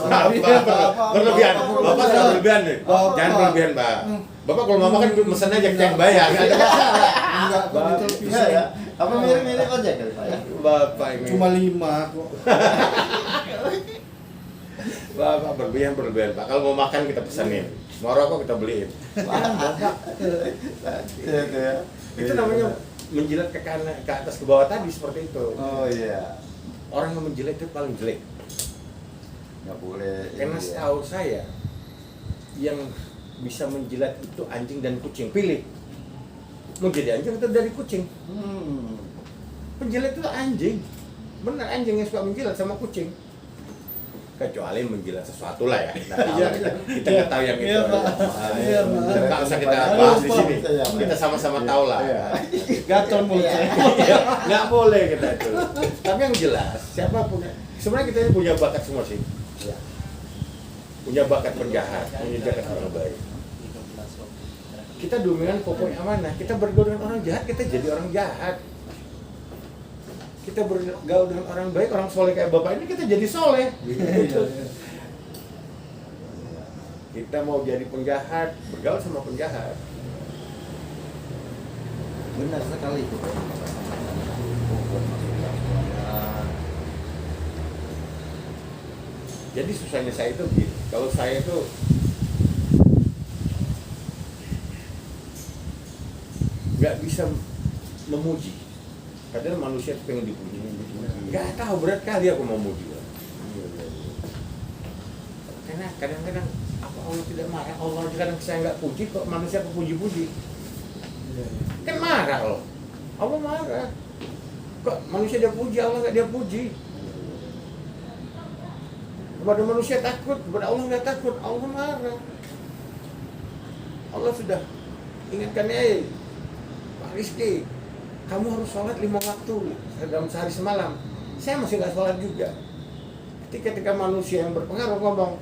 Berlebihan, Bapak sudah berlebihan nih. Bapak. Jangan berlebihan, Pak. Bapak kalau mau makan mesen aja kita yang bayar. Nggak ada masalah. enggak kok di televisi. Iya ya. Apa mirip-mirip aja kali Pak ya? Bapak ini. Cuma 5 kok. Bapak berlebihan, Pak. Kalau mau makan kita pesanin. Mau rokok kita beliin. Bapak. Itu ya. Itu namanya menjilat ke kanan, ke atas, ke bawah tadi seperti itu. Oh iya. Orang yang menjilat itu paling jelek. Nggak boleh. Karena ini ya. setahu saya yang bisa menjilat itu anjing dan kucing. Pilih. Mau jadi anjing atau dari kucing? Penjilat itu anjing. Benar anjing yang suka menjilat sama kucing. Kecuali menjilat sesuatu lah ya. Kita tahu, Iya, kita nggak tahu yang itu. Iya, Pak. Iya, Pak. Nggak usah kita Aduh, bahas di Pak. sini. Iya, Pak. Kita sama-sama tahu lah. Iya. Gatel mulut Iya. saya. Nggak boleh kita itu. Tapi yang jelas, siapapun sebenarnya kita ini punya bakat semua sih. Iya. Punya bakat penjahat, punya bakat orang baik. Kita dominan pokoknya amanah. Kita bergaul dengan orang jahat, kita jadi orang jahat. Kita bergaul dengan orang baik, orang soleh kayak bapak ini, kita jadi soleh. Kita mau jadi penjahat, bergaul sama penjahat. Benar sekali itu. Pokok masukan semuanya. Jadi susahnya saya itu begini. Kalau saya itu nggak bisa memuji. Kadang manusia tuh pengen dipuji. Nggak tahu berat kali aku mau memuji. Karena kadang-kadang apa Allah tidak marah, Allah aja kadang saya nggak puji kok manusia kepuji-puji. Kan marah loh. Allah marah. Kok manusia dia puji, Allah nggak dia puji. Kepada manusia takut, kepada Allah nggak takut, Allah marah. Allah sudah ingatkan, Pak Rizky, kamu harus sholat 5 waktu dalam sehari semalam. Saya masih nggak sholat juga. Ketika manusia yang berpengaruh ngomong,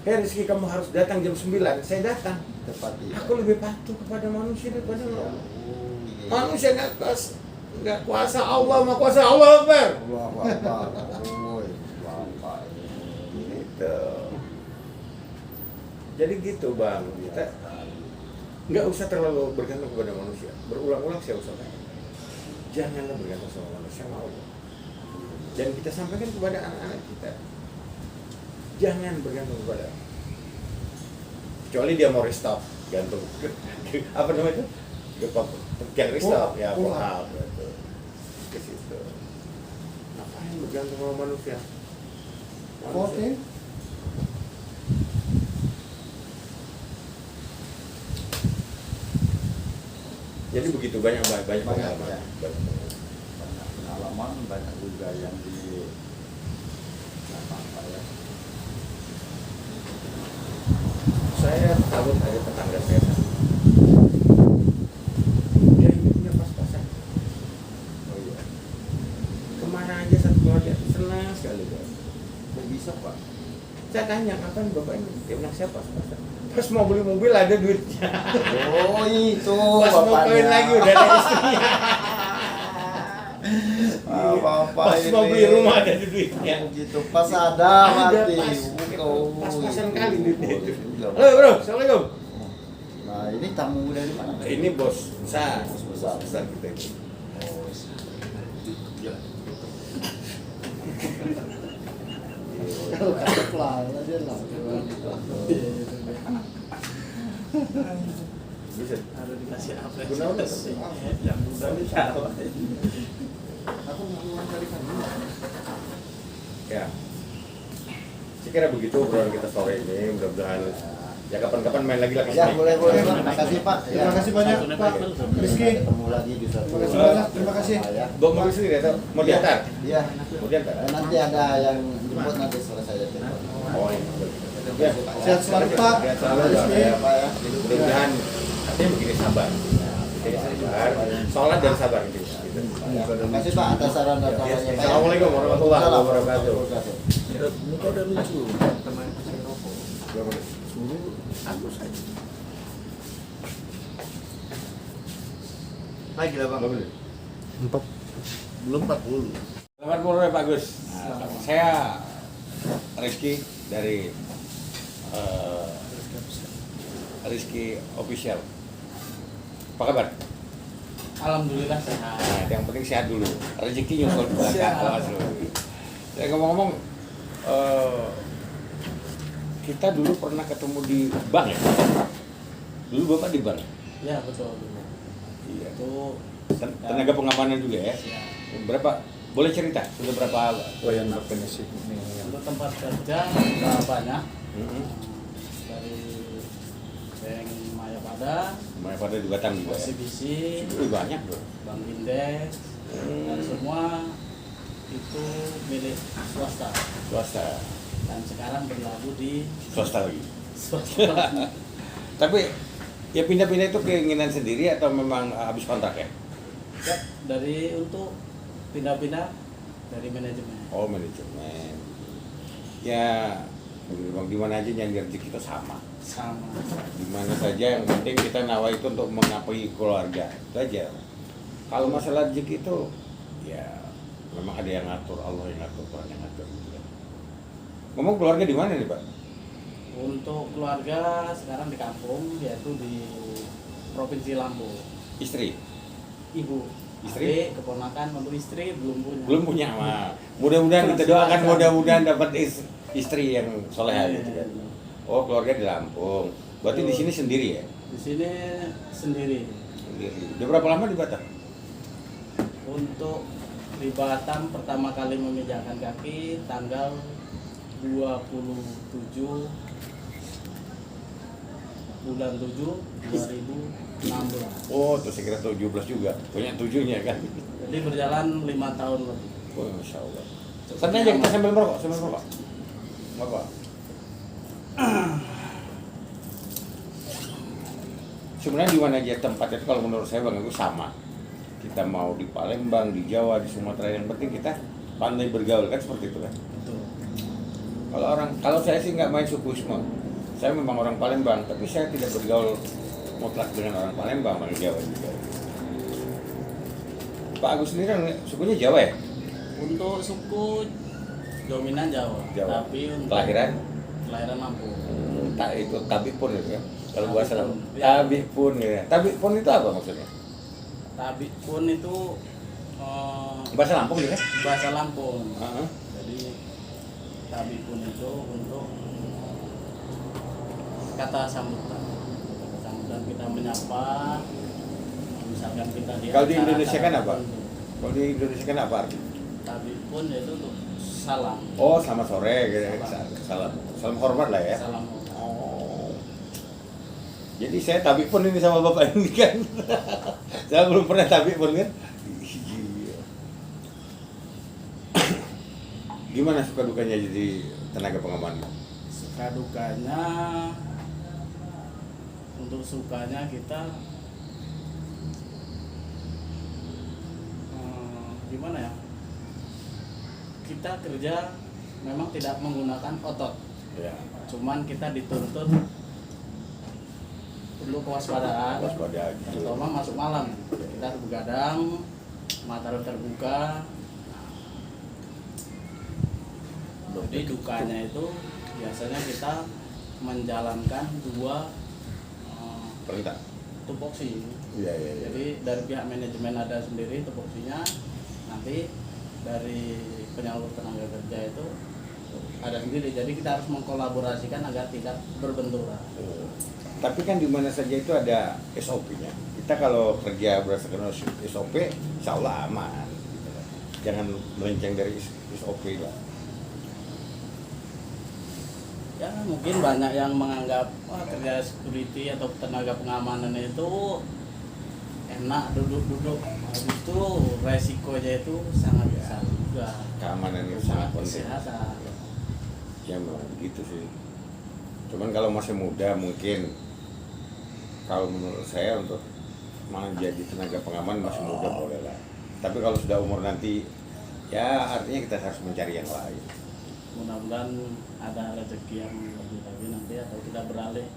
Rizky kamu harus datang jam 9, saya datang. Tepat iya. Aku lebih patuh kepada manusia daripada Allah. Iya. Manusia nggak kuasa Allah, mah kuasa Allah Akbar. Wah, Woi, Bapak ini. Gitu. Jadi gitu bang, kita nggak usah terlalu bergantung kepada manusia. Berulang-ulang saya usahakan, janganlah bergantung sama manusia, sama Allah. Dan kita sampaikan kepada anak-anak kita, jangan bergantung kepada, kecuali dia mau restop, gantung apa namanya itu, yang restop ya, Pull up. pull up, gitu. Ke situ. Ngapain bergantung sama manusia? Oke. Jadi begitu banyak Banyak, pengalaman. ya. Banyak pengalaman. Banyak pengalaman, banyak juga yang di apa ya. Saya tahu ada tetangga saya. Dia hidupnya pas-pasan. Oh iya. Kemana aja satu keluarga senang sekali Pak. Kok bisa Pak? Saya tanya kapan bapak ini? Dia bilang saya pas-pasan. Pas mau beli mobil ada duitnya. Oh itu Pas mau bapaknya. kawin lagi udah ada istrinya. Bapak Pas mau ini. beli rumah ada duitnya. Gitu pas ada mati. Oh, Pas-pasan itu. kali duitnya. Iya. Halo bro, assalamualaikum. Nah ini tamu dari mana? Ini bos besar, Bos besar. kita ini. Oh, Kalau kata pelan aja lah. Bisa. Harus dikasih apresiasi. Gunawan. Yang udah ditaruh. Aku mau mencari kamu. Ya. Saya kira begitu obrolan kita sore ini. Mudah-mudahan ya kapan-kapan main lagi lah ke Ya sini. boleh Pak. Terima kasih Pak. Terima kasih banyak Pak Rizky. Ketemu lagi di satu. Terima kasih banyak. Terima kasih. Ya. Bawa mobil sendiri atau mau diantar? Iya. Mau diantar? Nanti ada yang jemput nanti setelah saya telepon. Oh iya. Ya. Sehat selalu Pak. Sehat selalu, Pak. Rizky. Ya Pak ya. Mudah-mudahan artinya begini sabar. Jadi sabar, sholat dan sabar gitu. Terima kasih Pak atas saran dan Ya, sarannya Pak. Assalamualaikum warahmatullahi wabarakatuh. Waalaikumsalam. Muka udah lucu. Teman kasih rokok. Berapa? Suruh aku saja. Lagi lah bang. Berapa menit? Belum 40. Selamat sore Pak Gus. Nah, saya Rizky dari Rizky Official. Apa kabar? Alhamdulillah sehat. Nah, yang penting sehat dulu. Rezeki nyusul ke belakang. Siap. Awas lu. Saya ngomong-ngomong, kita dulu pernah ketemu di bank ya? Dulu Bapak di bank? Ya betul. Iya. Itu Tenaga pengamanan juga ya? ya. Berapa? Boleh cerita? Sudah berapa? Yang berpenisi ini. Untuk tempat kerja sudah banyak Hmm. dari Bank Mayapada, Banyak pada di Batam juga ya? OCBC, Wih, banyak bro. Bank Indeks, dan semua itu milik swasta. Swasta. Dan sekarang berlabuh di Swasta lagi. swasta. Tapi ya pindah-pindah itu keinginan sendiri atau memang habis kontrak ya? Ya, dari untuk pindah-pindah dari manajemen. Oh manajemen. Ya di mana aja nyari rezeki kita sama. Sama. Di mana saja yang penting kita nawa itu untuk mengapai keluarga. Itu aja. Kalau masalah rezeki itu ya memang ada yang ngatur, Allah yang ngatur, Tuhan yang ngatur gitu kan. Ngomong keluarga di mana nih Pak? Untuk keluarga sekarang di kampung, yaitu di Provinsi Lampung. Istri? Ibu, Istri? adik, keponakan untuk istri belum punya. Belum punya mah. Mudah-mudahan kita doakan mudah-mudahan dapat istri yang soleha gitu kan. Oh keluarga di Lampung. Berarti di sini sendiri ya? Di sini sendiri. Sendiri. Udah berapa lama di Batam? Untuk di Batam pertama kali memijakkan kaki tanggal 27 bulan 7 2016. Oh, terus saya kira 17 juga. Banyak tujuhnya kan. Jadi berjalan 5 tahun lebih. Oh, Masya Allah. Santai aja kita sambil merokok, sambil merokok. Nggak apa. Sebenarnya di mana aja tempat itu kalau menurut saya Bang itu sama. Kita mau di Palembang, di Jawa, di Sumatera, yang penting kita pandai bergaul kan seperti itu kan. Betul. Kalau saya sih nggak main sukuisme. Saya memang orang Palembang, tapi saya tidak bergaul mutlak dengan orang Palembang, orang Jawa juga. Pak Agus sendiri kan sukunya Jawa ya? Untuk suku dominan Jawa, Jawa. tapi untuk Kelahiran? kelahiran Lampung. Tak itu tabik pun itu ya. Kalau bahasa Tabik pun. tabik pun ya. Tabik pun itu apa maksudnya? Tabik pun itu Bahasa Lampung ya? bahasa Lampung. Heeh. Jadi tabik pun itu untuk kata sambutan. Kata sambutan kita menyapa, misalkan kita di Kalau di acara Indonesia kan apa? tertentu. Kalau di Indonesia kan apa arti? Tabik pun itu untuk salam. Oh, selamat sore gitu. Salam. Salam. Salam hormat lah ya. Salam. Oh. Jadi saya tabik pun ini sama Bapak ini kan. Saya belum pernah tabik pun kan. Iya. Gimana suka dukanya jadi tenaga pengaman? Suka dukanya, untuk sukanya kita gimana ya, kita kerja memang tidak menggunakan otot, Ya. cuman kita dituntut perlu kewaspadaan. Waspada gitu. Terutama masuk malam, kita harus begadang, mata harus terbuka. Jadi dukanya itu biasanya kita menjalankan dua Perintah. tupoksi. Iya, iya, iya. Jadi dari pihak manajemen ada sendiri tupoksinya, nanti dari penyalur tenaga kerja itu ada sendiri. Jadi kita harus mengkolaborasikan agar tidak berbenturan. Tapi kan di mana saja itu ada SOP-nya. Kita kalau kerja berdasarkan SOP, insya Allah aman. Gitu kan. Jangan melenceng dari SOP lah. Ya mungkin banyak yang menganggap wah, kerja security atau tenaga pengamanan itu enak duduk-duduk. Habis itu resikonya itu sangat besar juga. Keamanan itu sangat penting. Kesehatan. Ya memang begitu sih. Cuman kalau masih muda mungkin, kalau menurut saya untuk menjadi tenaga pengaman masih muda boleh lah. Tapi kalau sudah umur nanti, ya artinya kita harus mencari yang lain. mudah-mudahan ada rezeki yang lebih lagi nanti, atau kita beralih,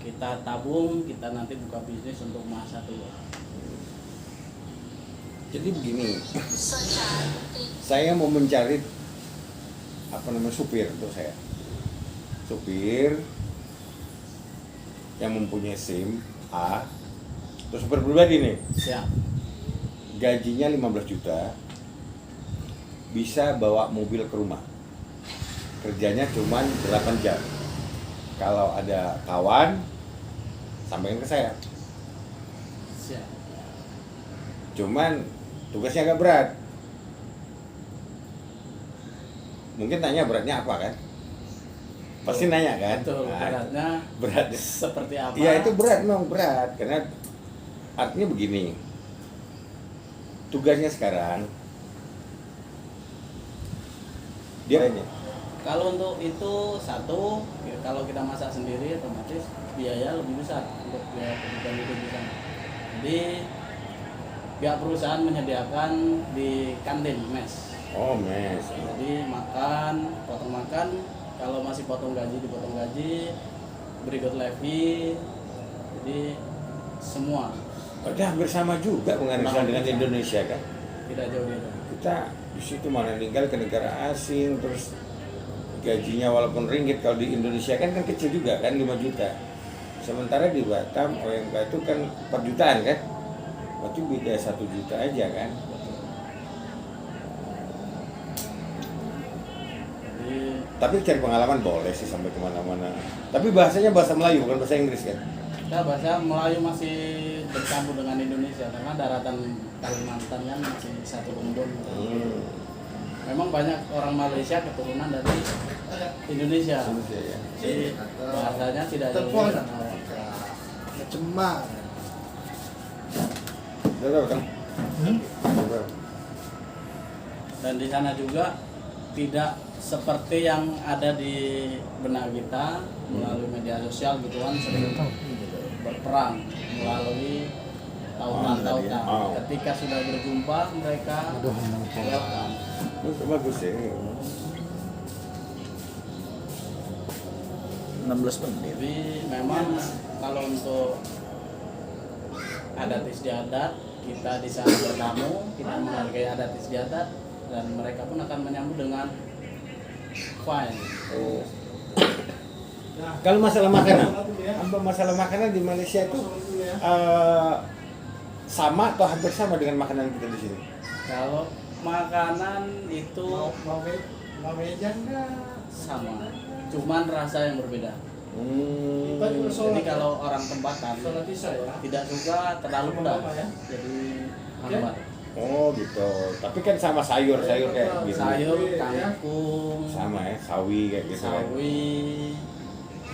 kita tabung, kita nanti buka bisnis untuk masa tua. Jadi begini, saya mau mencari supir untuk saya. Supir yang mempunyai SIM A, terus supir pribadi nih, Siap. gajinya 15 juta, bisa bawa mobil ke rumah. Kerjanya cuma 8 jam. Kalau ada kawan, sampaikan ke saya. Siap. Cuman tugasnya agak berat. Mungkin tanya beratnya apa kan? Pasti nanya kan? Betul, Nah, beratnya berat. seperti apa? Iya itu berat, memang berat. Karena artinya begini, tugasnya sekarang dia ini. Kalau untuk itu satu, ya, kalau kita masak sendiri otomatis biaya lebih besar untuk biaya kebutuhan hidup di sana. Jadi pihak perusahaan menyediakan di kantin mes. Oh mes. Jadi makan, potong makan, kalau masih potong gaji dipotong gaji, berikut levy, jadi semua Padahal hampir sama juga penghasilan dengan Indonesia kan. tidak jauh beda. Kita di situ mana tinggal ke negara asing, terus gajinya walaupun ringgit, kalau di Indonesia kan kecil juga kan 5 juta. Sementara di Batam OMK itu kan 4 jutaan kan. Berarti beda 1 juta aja kan. Jadi Tapi cari pengalaman boleh sih sampai kemana-mana. Tapi bahasanya bahasa Melayu bukan bahasa Inggris kan. kita bahasa Melayu masih bercampur dengan Indonesia karena daratan Kalimantan kan masih satu rumpun. Memang banyak orang Malaysia keturunan dari Indonesia. Indonesia ya. Jadi bahasanya tidak jauh Telepon. beda. Cemar. Udah tahu kan? Dan di sana juga tidak seperti yang ada di benak kita melalui media sosial gitu kan, sering berperang melalui tautan-tautan. Oh. Ketika sudah berjumpa mereka welcome. Itu bagus ya. 16 menit. Jadi memang kalau untuk adat istiadat, kita di sana bertamu, kita menghargai adat istiadat, dan mereka pun akan menyambut dengan fine. Oh. Kalau masalah makanan, masalah makanan di Malaysia itu sama atau hampir sama dengan makanan kita di sini? Kalau makanan itu Mau meja enggak? sama, cuman rasa yang berbeda. Hmm. Jadi kalau orang tempatan Sholat isya ya. tidak suka terlalu pedas, Apa ya? jadi hambar. Oh gitu. Tapi kan sama sayur-sayur kayak gitu. Sayur, kangkung, Sama ya, sawi kayak gitu kan. sawi,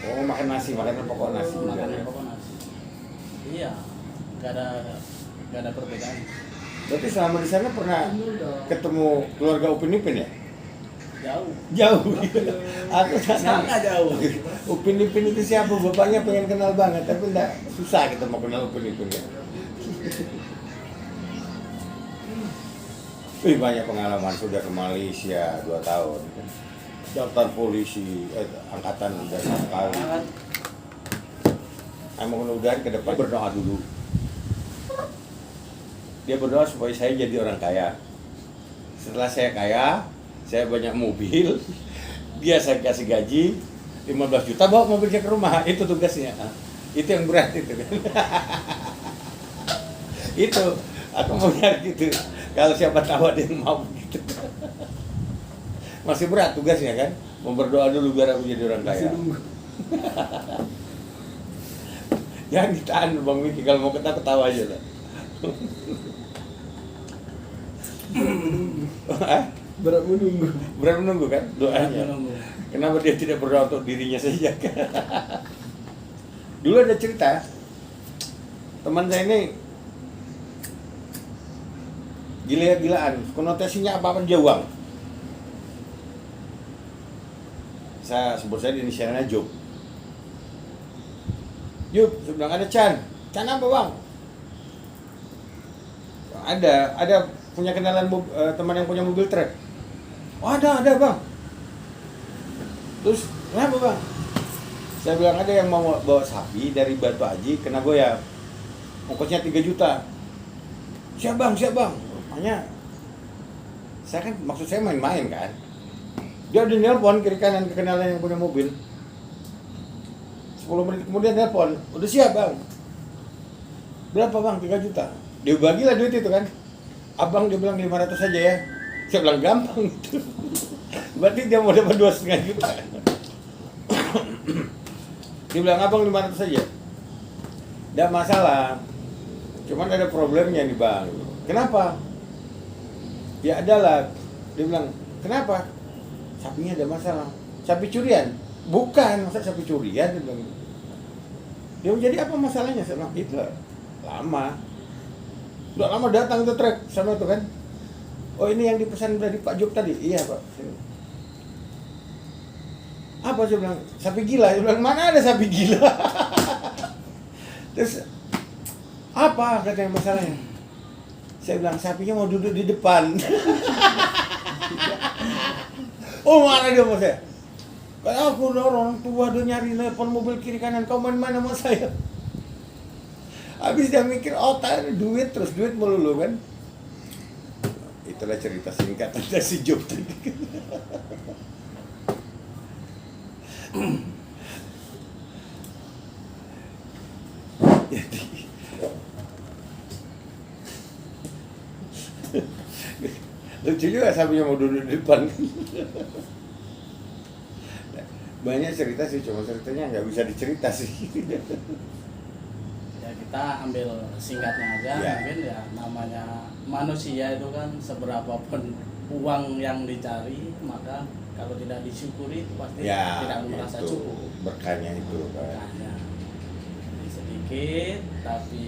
Oh makan nasi, makanan pokok nasi juga. makanan Ya. pokok nasi. Iya, nggak ada perbedaan. Berarti selama di sana pernah ketemu keluarga Upin Ipin ya? Jauh, Jauh. Aku sangat jauh. Upin Ipin itu siapa? Bapaknya pengen kenal banget, tapi enggak, susah kita mau kenal Upin Ipin ya. Wih, banyak pengalaman, sudah ke Malaysia 2 tahun. Daftar polisi, angkatan udah 1 kali. Sangat Mudah-mudahan ke depan berdoa dulu. Dia berdoa supaya saya jadi orang kaya. Setelah saya kaya, saya banyak mobil, dia saya kasih gaji 15 juta, bawa mobilnya ke rumah. Itu tugasnya. Itu yang berat itu kan. Itu aku mau nyari gitu. Kalau siapa tahu ada yang mau gitu. Masih berat tugasnya kan. Mau berdoa dulu biar aku jadi orang kaya. Jangan ditahan Bang Miki, kalau mau ketawa aja lah. Berat menunggu. Berat menunggu kan doanya. menunggu. Kenapa dia tidak berdoa untuk dirinya saja? Dulu ada cerita, teman saya ini gila-gilaan, konotasinya apa-apa dia uang. Saya sebut saya di inisialnya Job. Job, sudah ada Chan apa bang? Ada punya kenalan teman yang punya mobil truk. Oh, ada bang. Terus kenapa bang? Saya bilang ada yang mau bawa sapi dari Batu Aji ke Nagoya, ongkosnya 3 juta. Siap bang. Makanya saya kan maksud saya main-main kan. Dia udah nelpon kiri kanan kenalan yang punya mobil. 10 menit kemudian nelpon, udah siap bang. Berapa bang? 3 juta. Dia bagilah duit itu kan. Abang dia bilang 500 saja ya. Saya bilang gampang itu. Berarti dia mau dapat 2,5 juta. Dia bilang abang 500 saja. Tidak masalah. Cuman ada problemnya nih bang. Kenapa? Ya adalah. Dia bilang, kenapa? Sapinya ada masalah. Sapi curian? Bukan, masa sapi curian? Dia bilang. Dia jadi apa masalahnya? Saya bilang, itu lama. Udah lama datang itu truk sama itu kan. Oh ini yang dipesan dari Pak Job tadi? Iya Pak. Apa saya bilang? Sapi gila. Dia bilang, mana ada sapi gila? Terus apa katanya masalahnya? Saya bilang sapinya mau duduk di depan. Oh marah dia sama saya. Aku orang tua udah nyari telepon mobil kiri kanan, kau main-main sama saya. Habis dia mikir otak duit terus duit melulu kan. Itulah cerita singkat dari si Job tadi. Jadi lucu juga sapinya mau duduk di depan. Banyak cerita sih, cuma ceritanya nggak bisa dicerita sih. Ya kita ambil singkatnya aja, Ya. mungkin ya namanya manusia itu kan seberapapun uang yang dicari, maka kalau tidak disyukuri pasti Ya, tidak merasa itu cukup. berkahnya itu kan. Berkahnya. Jadi sedikit tapi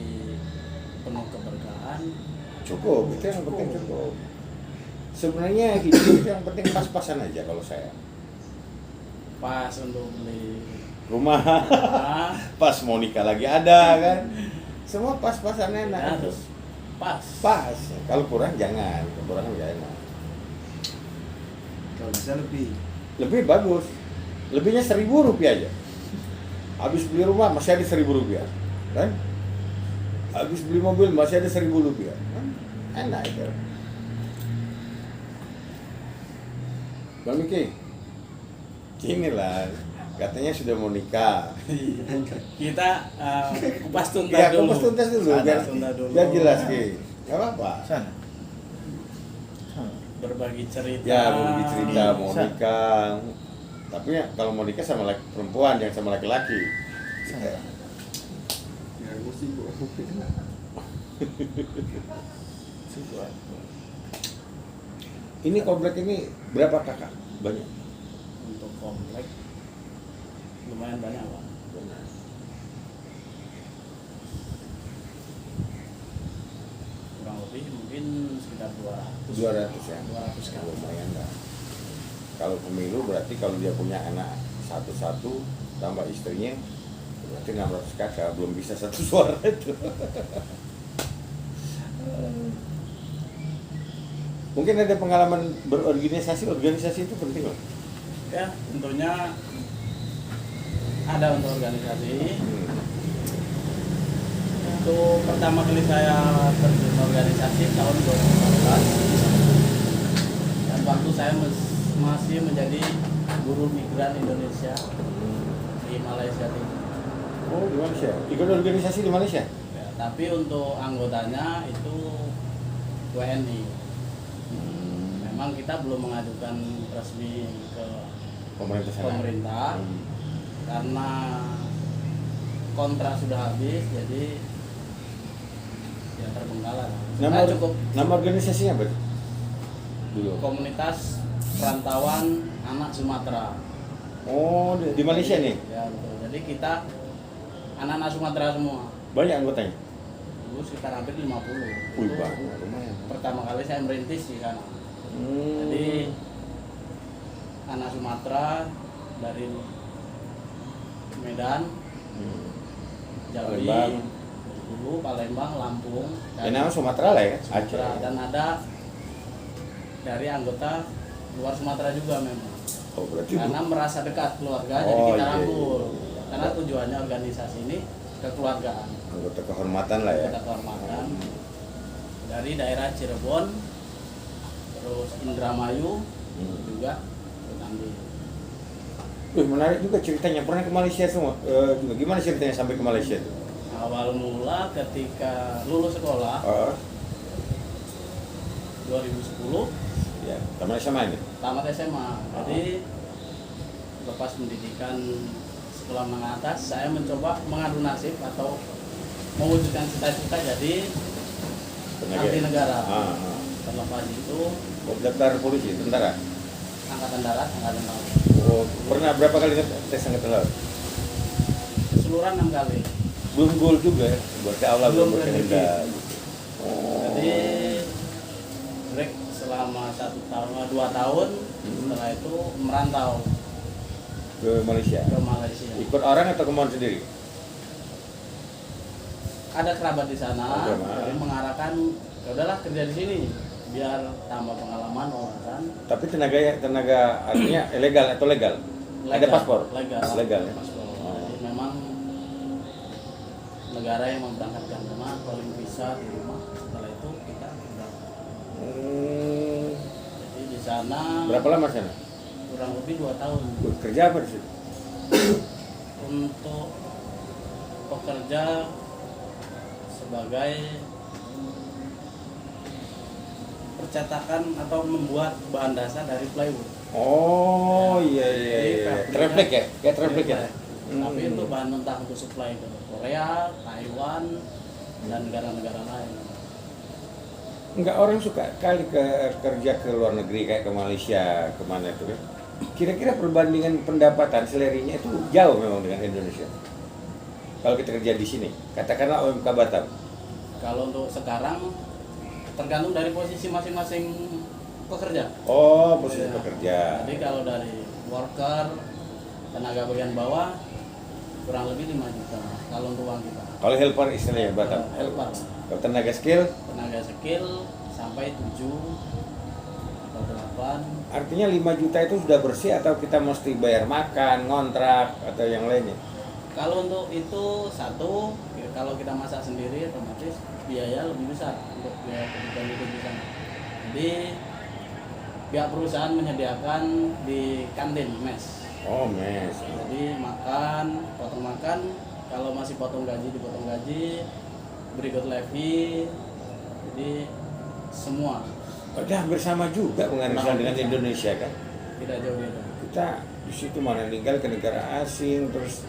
penuh keberkahan. Cukup, itu yang penting cukup. Sebenarnya hidup itu yang penting pas-pasan aja kalau saya. Pas untuk beli Rumah, rumah, pas mau nikah lagi ada kan. Semua pas-pasan ya, enak. terus pas. Pas. Kalau kurang jangan, kekurangan nggak enak. Kalau bisa lebih. Lebih bagus. Lebihnya 1.000 rupiah aja. Habis beli rumah masih ada 1.000 rupiah, kan? Habis beli mobil masih ada 1.000 rupiah, kan? Enak itu. Bang Miki, inilah katanya sudah mau nikah. Kita kupas tuntas Ya, dulu. kupas tuntas dulu, biar, Tuntas dulu. biar jelas Ki. Gak apa-apa. Sana. Berbagi cerita. Ya, berbagi cerita mau Bisa. nikah. Tapi ya, kalau mau nikah sama laki perempuan, jangan sama laki-laki. Sana. Ya mesti gua. Ini komplek ini berapa kakak? Banyak. Untuk komplek lumayan banyak Pak. Kurang lebih mungkin sekitar 200. 200 ya. 200 kan. Lumayan lah. Kalau pemilu berarti kalau dia punya anak satu-satu tambah istrinya berarti 600 kakak, belum bisa satu suara itu. Mungkin ada pengalaman berorganisasi, organisasi itu penting loh. Ya, tentunya ada untuk organisasi. Itu pertama kali saya terjun organisasi tahun 2014. Dan waktu saya masih menjadi guru migran Indonesia di Malaysia Timur. Oh, di Malaysia. Ikut organisasi di Malaysia? Ya, tapi untuk anggotanya itu WNI. Memang kita belum mengajukan resmi ke Pemerintah sana. pemerintah karena kontrak sudah habis, jadi ya terbengkalai. Nama, Kita cukup nama organisasinya apa? Dulu. komunitas perantauan anak Sumatera. Oh, di Malaysia nih. Ya betul. Jadi kita anak-anak Sumatera semua. Banyak anggotanya. Dulu sekitar hampir 50. Wih, Itu banyak, lumayan. pertama kali saya merintis di sana. Hmm. Jadi anak Sumatera dari Medan, Jambi, Palembang. Bengkulu, Palembang, Lampung, Ya, nama Sumatera lah ya. Sumatera. Aceh. Dan ada dari anggota luar Sumatera juga memang. Oh, berarti karena merasa dekat keluarga, jadi Oh, kita iya, rangkul. iya. Karena tujuannya organisasi ini kekeluargaan, anggota kehormatan lah ya. kita kehormatan dari daerah Cirebon, terus Indramayu juga ikut ambil. Menarik juga ceritanya. Pernah ke Malaysia semua? Juga gimana ceritanya sampai ke Malaysia itu? Awal mula ketika lulus sekolah 2010 Ya, taman SMA ini. tamat SMA. Jadi lepas pendidikan sekolah menengah atas, saya mencoba mengadu nasib atau mewujudkan cita-cita jadi abdi negara. Terlepas itu Daftar polisi, tentara. angkatan darat, angkatan laut. Oh, pernah berapa kali tes angkatan laut? Keseluruhan 6 kali. Belum gol juga ya. Berarti Allah belum Belum berkehendak. Jadi break selama 1 tahun, 2 tahun. Setelah itu merantau Ke Malaysia. ke Malaysia. Ikut orang atau kemauan sendiri? Ada kerabat di sana, Oke, jadi mengarahkan ya udahlah kerja di sini biar tambah pengalaman wawasan. Tapi tenaga artinya ilegal atau legal? Ada Legal, paspor? legal, Legal ya. paspor. Oh. Jadi memang negara yang memberangkatkan karena paling bisa di rumah. Setelah itu kita berangkat. Hmm, Jadi di sana berapa lama sana? kurang lebih 2 tahun. Kerja apa di situ? Untuk pekerja sebagai percetakan atau membuat bahan dasar dari plywood. Oh iya iya Jadi iya. fabriknya- Traffic ya? Kayak traffic ya? Tapi itu bahan mentah untuk supply ke Korea, Taiwan, dan negara-negara lain. Enggak, orang suka kali kerja ke luar negeri kayak ke Malaysia, kemana itu kan. Kira-kira perbandingan pendapatan selerinya itu jauh memang dengan Indonesia. Kalau kita kerja di sini, katakanlah OMK Batam. Kalau untuk sekarang tergantung dari posisi masing-masing pekerja. Oh, posisi Ya. pekerja. Jadi kalau dari worker, tenaga bagian bawah kurang lebih 5 juta kalau untuk uang kita. Kalau helper istilahnya Batam. Helper, Kalau tenaga skill, tenaga skill sampai 7 atau 8. artinya 5 juta itu sudah bersih atau kita mesti bayar makan, ngontrak atau yang lainnya? Kalau untuk itu satu, ya kalau kita masak sendiri otomatis biaya lebih besar untuk biaya kebutuhan hidup di sana. Jadi pihak perusahaan menyediakan di kantin mes. Oh, mes. Jadi potong makan, kalau masih potong gaji dipotong gaji, berikut levy. Jadi semua Udah hampir sama juga penghasilan dengan Indonesia kan. tidak jauh beda. Kita di situ mana tinggal ke negara asing, terus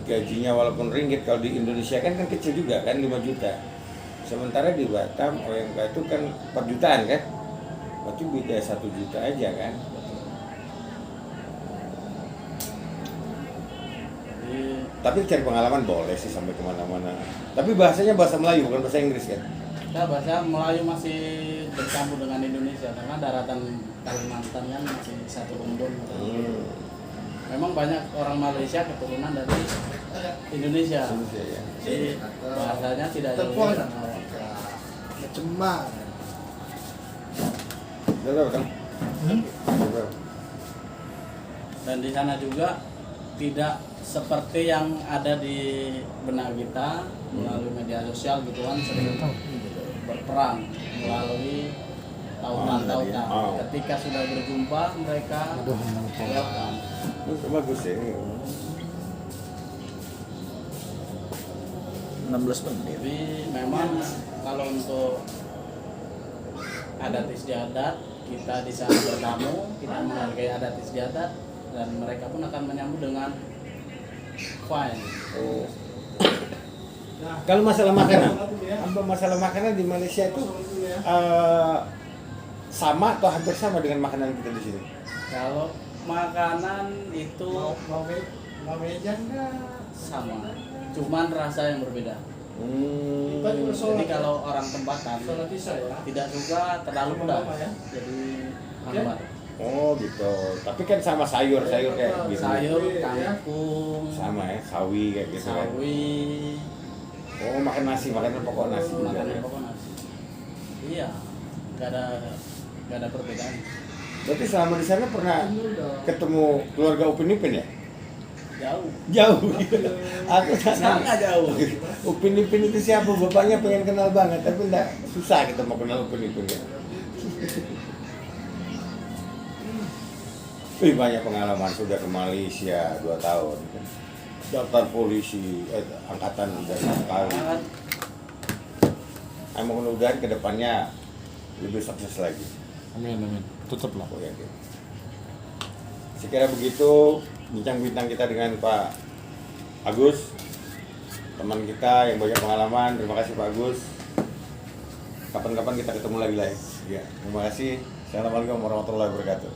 gajinya walaupun ringgit, kalau di Indonesia kan kecil juga kan 5 juta. Sementara di Batam OMK itu kan 4 jutaan kan. Berarti beda 1 juta aja kan. Jadi Tapi cari pengalaman boleh sih sampai kemana-mana. Tapi bahasanya bahasa Melayu bukan bahasa Inggris kan. kita bahasa Melayu masih bercampur dengan Indonesia karena daratan Kalimantan kan masih satu rumpun. Memang banyak orang Malaysia keturunan dari Indonesia. Indonesia ya. Jadi bahasanya tidak jauh Telepon. beda. Cemak. Udah tahu kan? Dan di sana juga tidak seperti yang ada di benak kita melalui media sosial gituan sering berperang melalui tautan-tautan. Oh. Ketika sudah berjumpa mereka welcome. Itu bagus ya. 16 menit. Jadi memang kalau untuk adat istiadat kita di sana bertamu, kita menghargai adat istiadat dan mereka pun akan menyambut dengan fine. Kalau masalah makanan, masalah makanan di Malaysia itu sama atau hampir sama dengan makanan kita di sini? Kalau makanan itu Mau meja enggak? sama, cuman rasa yang berbeda. Kita juga Jadi sholat. kalau orang tempatan Sholat isya ya. tidak suka terlalu pedas, jadi hambar. Oh gitu. Tapi kan sama sayur-sayur kayak gitu. Sayur, kangkung, Sama ya, sawi kayak gitu kan. sawi, Oh, makan nasi, makanan pokok nasi juga makanan ya. pokok nasi. Iya, nggak ada perbedaan. Berarti selama di sana pernah ketemu keluarga Upin Ipin ya? Jauh. Jauh. Aku Sangat jauh. Upin Ipin itu siapa? Bapaknya pengen kenal banget, tapi enggak, susah kita mau kenal Upin Ipin ya. Wih, banyak pengalaman, sudah ke Malaysia 2 tahun. Daftar polisi, angkatan udah 1 kali. Sangat. Saya mudah-mudahan ke depannya lebih sukses lagi. Amin, amin. Tetaplah. Aku yakin. Sekira begitu bincang-bincang kita dengan Pak Agus, teman kita yang banyak pengalaman. Terima kasih Pak Agus. Kapan-kapan kita ketemu lagi lah ya. Terima kasih. Assalamualaikum warahmatullahi wabarakatuh.